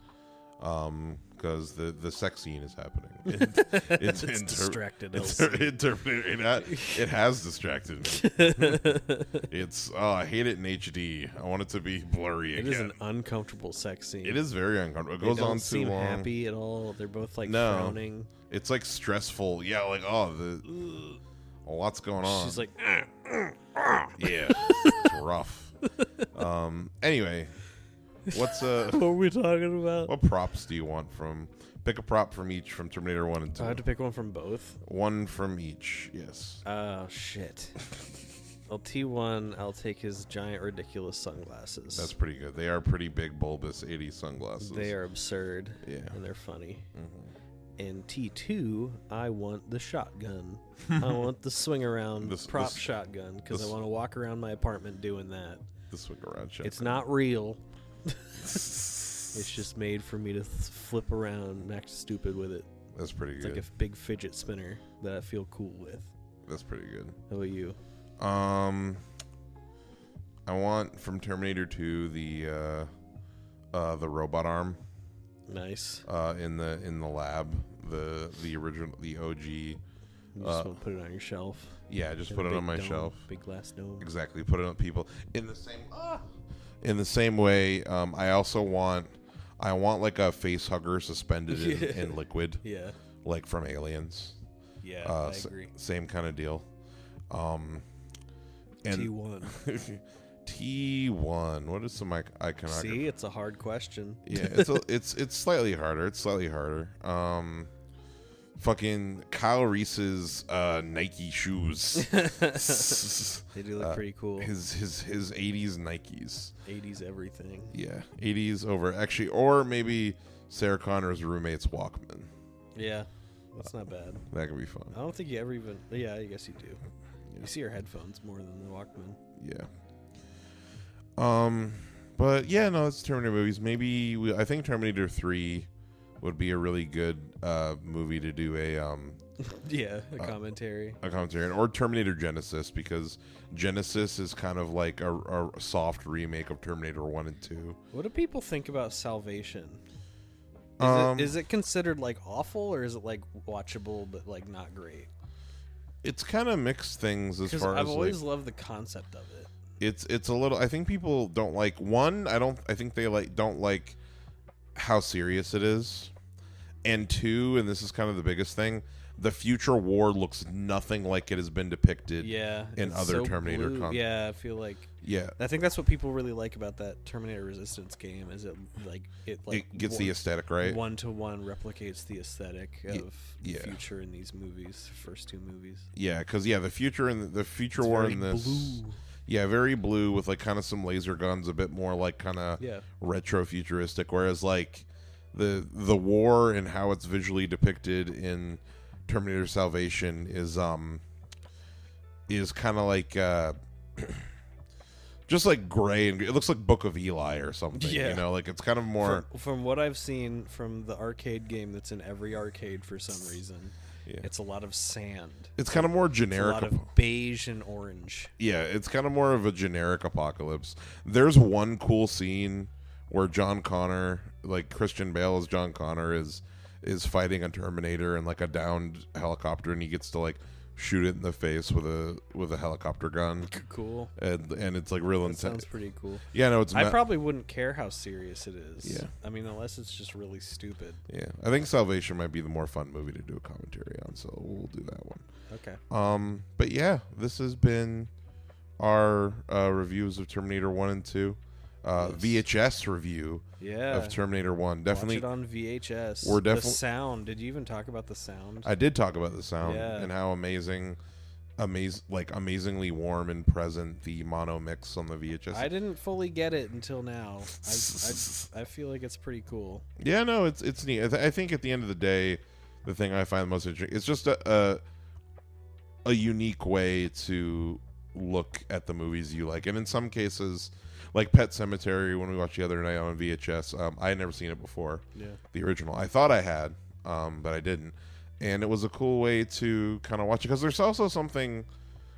because the sex scene is happening. It's
distracted.
It has distracted me. It's I hate it in HD. I want it to be blurry again.
It is an uncomfortable sex scene.
It is very uncomfortable. It
they
goes
don't
on too
seem
long.
happy at all. They're both like frowning.
It's like stressful. Yeah, like a lot's going on.
She's like,
yeah, it's rough. Anyway, what's
what are we talking about?
what props do you want from? Pick a prop from each from Terminator 1 and 2.
I have to pick one from both.
One from each. Yes.
Oh shit. Well, T1, I'll take his giant ridiculous sunglasses.
That's pretty good. They are pretty big, bulbous 80s sunglasses.
They are absurd.
Yeah.
And they're funny.
Mm-hmm.
And T2, I want the shotgun. I want the swing around prop shotgun because I want to walk around my apartment doing that.
The swing around shotgun.
It's not real. It's just made for me to flip around and act stupid with it.
That's pretty good.
It's like a big fidget spinner that I feel cool with.
That's pretty good.
How about you?
I want from Terminator 2 the robot arm.
Nice.
In the lab, the original, the OG.
You just want to put it on your shelf.
Yeah, just
In
put
a
it on
big
my
dome,
shelf.
Big glass dome.
Exactly, put it on people in the same. In the same way, I also want like a face hugger suspended in liquid.
Yeah.
Like from Aliens.
Yeah, I agree.
Same kind of deal. And
T1.
T1. What is some iconography?
See, it's a hard question.
Yeah, it's slightly harder. It's slightly harder. Fucking Kyle Reese's Nike shoes.
They do look pretty cool.
His 80s Nikes.
80s everything.
Yeah, 80s over actually, or maybe Sarah Connor's roommate's Walkman.
Yeah, that's not bad.
That could be fun.
I don't think you ever even. Yeah, I guess you do. You see her headphones more than the Walkman.
Yeah. But yeah, no, it's Terminator movies. Maybe I think Terminator 3 would be a really good movie to do a
yeah, a commentary.
A commentary, or Terminator Genesis, because Genesis is kind of like a soft remake of Terminator 1 and 2.
What do people think about Salvation? Is it considered like awful, or is it like watchable but like not great?
It's kind of mixed things as far as
I've always loved the concept of it.
It's a little. I think people don't like one. I think they don't like how serious it is, and two, and this is kind of the biggest thing. The future war looks nothing like it has been depicted. In other Terminator content.
Yeah, I feel like.
Yeah,
I think that's what people really like about that Terminator Resistance game. Is it
gets the aesthetic right.
1-to-1 replicates the aesthetic of the future in these movies, first two movies.
Yeah, because the future and the future war in this. Blue. Yeah, very blue with like kind of some laser guns, a bit more like kind of retro futuristic. Whereas like the war and how it's visually depicted in Terminator Salvation is kind of like just like gray, and it looks like Book of Eli or something.
Yeah.
You know, like it's kind of more.
From what I've seen from the arcade game that's in every arcade for some reason, it's a lot of sand.
It's kind of more generic.
It's a lot of beige and orange.
Yeah, it's kind of more of a generic apocalypse. There's one cool scene where John Connor, like Christian Bale as John Connor, is fighting a Terminator and like a downed helicopter, and he gets to like shoot it in the face with a helicopter gun.
Cool.
And it's like real
That
intense.
sounds pretty cool.
Yeah, no, it's.
I probably wouldn't care how serious it is.
Yeah.
I mean, unless it's just really stupid.
Yeah, I think Salvation might be the more fun movie to do a commentary on, so we'll do that one.
Okay.
But yeah, this has been our reviews of Terminator 1 and 2. VHS review of Terminator 1. Definitely
watch it on VHS.
We're
the sound. Did you even talk about the sound?
I did talk about the sound and how amazingly warm and present the mono mix on the VHS.
I didn't fully get it until now. I feel like it's pretty cool.
Yeah, no, it's neat. I think at the end of the day, the thing I find most interesting is just a unique way to look at the movies you like, and in some cases, like Pet Sematary, when we watched the other night on VHS, I had never seen it before.
Yeah,
the original. I thought I had, but I didn't, and it was a cool way to kind of watch it because there's also something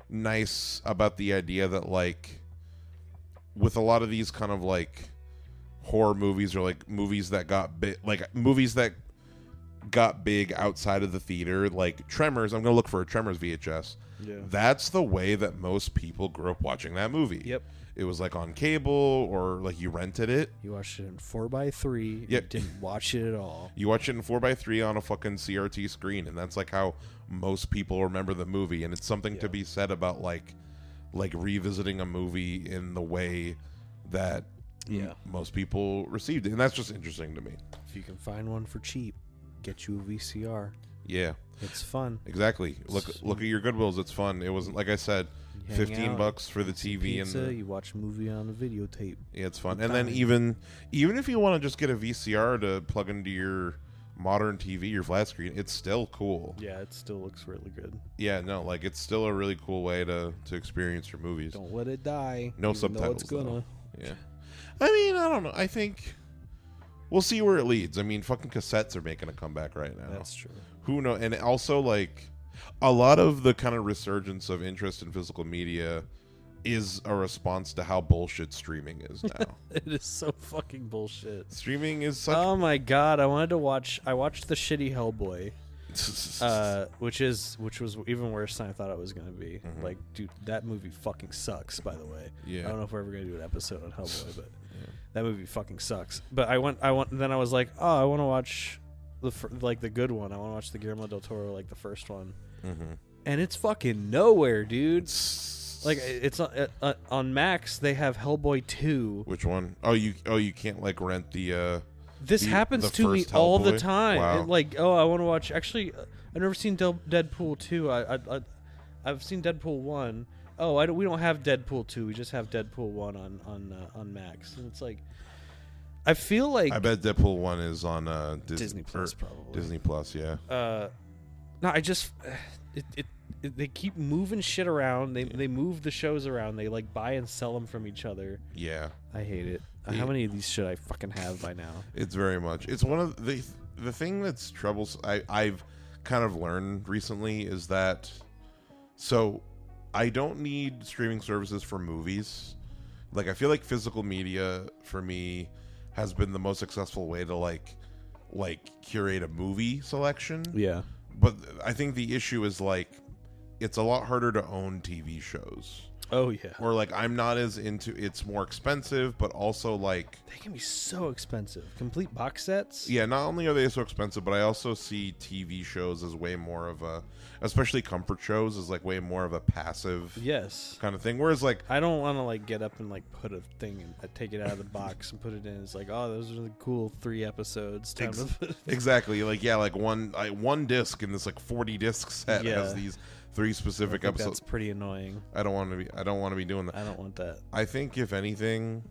nice about the idea that like with a lot of these kind of like horror movies or like movies that got big outside of the theater, like Tremors. I'm gonna look for a Tremors VHS.
Yeah,
that's the way that most people grew up watching that movie.
Yep.
It was like on cable or like you rented it.
You watched it in 4:3.
Yep.
You didn't watch it at all.
You watch it in 4:3 on a fucking CRT screen, and that's like how most people remember the movie. And it's something to be said about like revisiting a movie in the way that most people received it, and that's just interesting to me.
If you can find one for cheap, get you a VCR.
Yeah,
it's fun.
Exactly. Look at your Goodwills. It's fun. It wasn't, like I said, $15 for the TV
pizza,
and
you watch a movie on a videotape.
Yeah, it's fun. And then even if you want to just get a VCR to plug into your modern TV, your flat screen, it's still cool.
Yeah, it still looks really good.
Yeah, no, like it's still a really cool way to experience your movies.
Don't let it die.
No subtitles.
It's gonna.
Though. Yeah. I mean, I don't know. I think we'll see where it leads. I mean, fucking cassettes are making a comeback right now.
That's true.
Who knows? And also, like, a lot of the kind of resurgence of interest in physical media is a response to how bullshit streaming is now.
It is so fucking bullshit.
Streaming is such...
Oh my god, I watched the shitty Hellboy. Which was even worse than I thought it was going to be.
Mm-hmm.
Like, dude, that movie fucking sucks, by the way.
Yeah.
I don't know if we're ever going to do an episode on Hellboy, but that movie fucking sucks. But then I was like, oh, I want to watch the good one. I want to watch the Guillermo del Toro, like the first one.
Mm-hmm. And
it's fucking nowhere, dude. Like, it's on Max, they have Hellboy 2.
Which one? Oh, you can't like rent the
This happens to me all the time.
Wow.
Like, oh, I want to watch. Actually, I've never seen Deadpool 2. I've seen Deadpool 1. Oh, we don't have Deadpool 2. We just have Deadpool 1 on Max. And it's like, I feel like
I bet Deadpool 1 is on
Disney Plus, probably.
Disney Plus, yeah.
No, I just they keep moving shit around. They move the shows around. They like buy and sell them from each other.
Yeah,
I hate it. How many of these should I fucking have by now?
It's very much. It's one of the thing that's troubles. I've kind of learned recently is that so I don't need streaming services for movies. Like, I feel like physical media for me has been the most successful way to like curate a movie selection.
Yeah.
But I think the issue is like it's a lot harder to own TV shows.
Oh yeah.
Or like I'm not as into it's more expensive, but also like
they can be so expensive. Complete box sets?
Yeah, not only are they so expensive, but I also see TV shows as way more of a, especially comfort shows, as like way more of a passive kind of thing. Whereas like
I don't want to like get up and like put a thing and take it out of the box and put it in. It's like, oh, those are the cool 3 episodes. Time to put
exactly. Like like one disc in this like 40 disc set has these 3 specific episodes.
That's pretty annoying.
I don't want to be doing that.
I don't want that.
I think if anything,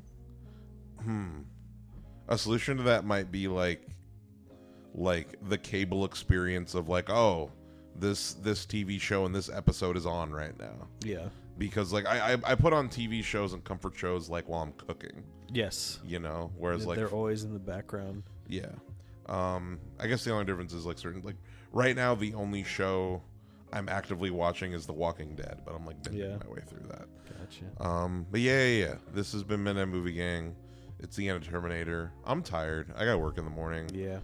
a solution to that might be like the cable experience of like, oh, this TV show and this episode is on right now.
Yeah.
because like I put on TV shows and comfort shows like while I'm cooking.
Yes.
You know, whereas like
they're always in the background.
Yeah. I guess the only difference is like certain like right now the only show I'm actively watching is The Walking Dead, but I'm like binging my way through that.
Gotcha.
But yeah. This has been Midnight Movie Gang. It's the end of Terminator. I'm tired. I got work in the morning.
Yeah.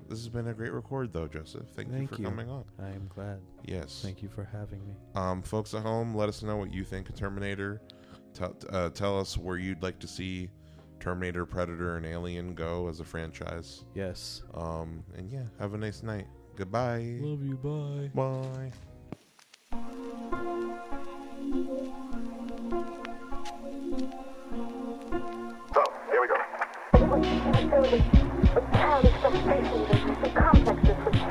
This has been a great record though, Joseph. Thank you for coming on.
I am glad.
Yes.
Thank you for having me.
Folks at home, let us know what you think of Terminator. Tell us where you'd like to see Terminator, Predator, and Alien go as a franchise.
Yes.
And yeah, have a nice night. Goodbye.
Love you. Bye.
Bye.
So, here we go.
It was filled with child expectations and complexes which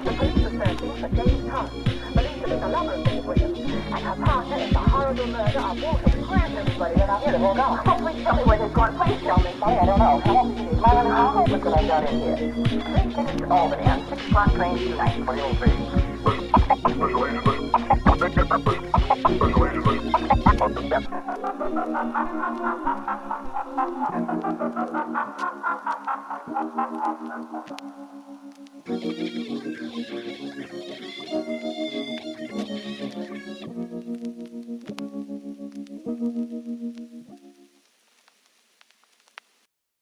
the police are searching for James Thomas, believed to be the lover of Dave Williams, and her partner in the horrible murder of Walter. Grant everybody that I'm here to hold on. Oh, please tell me where they've gone. Please tell me. Sorry, I don't know. How long did you leave? How could I got in here? 3 tickets to Albany on 6 o'clock train tonight. What do you think?
Special agent, special agent.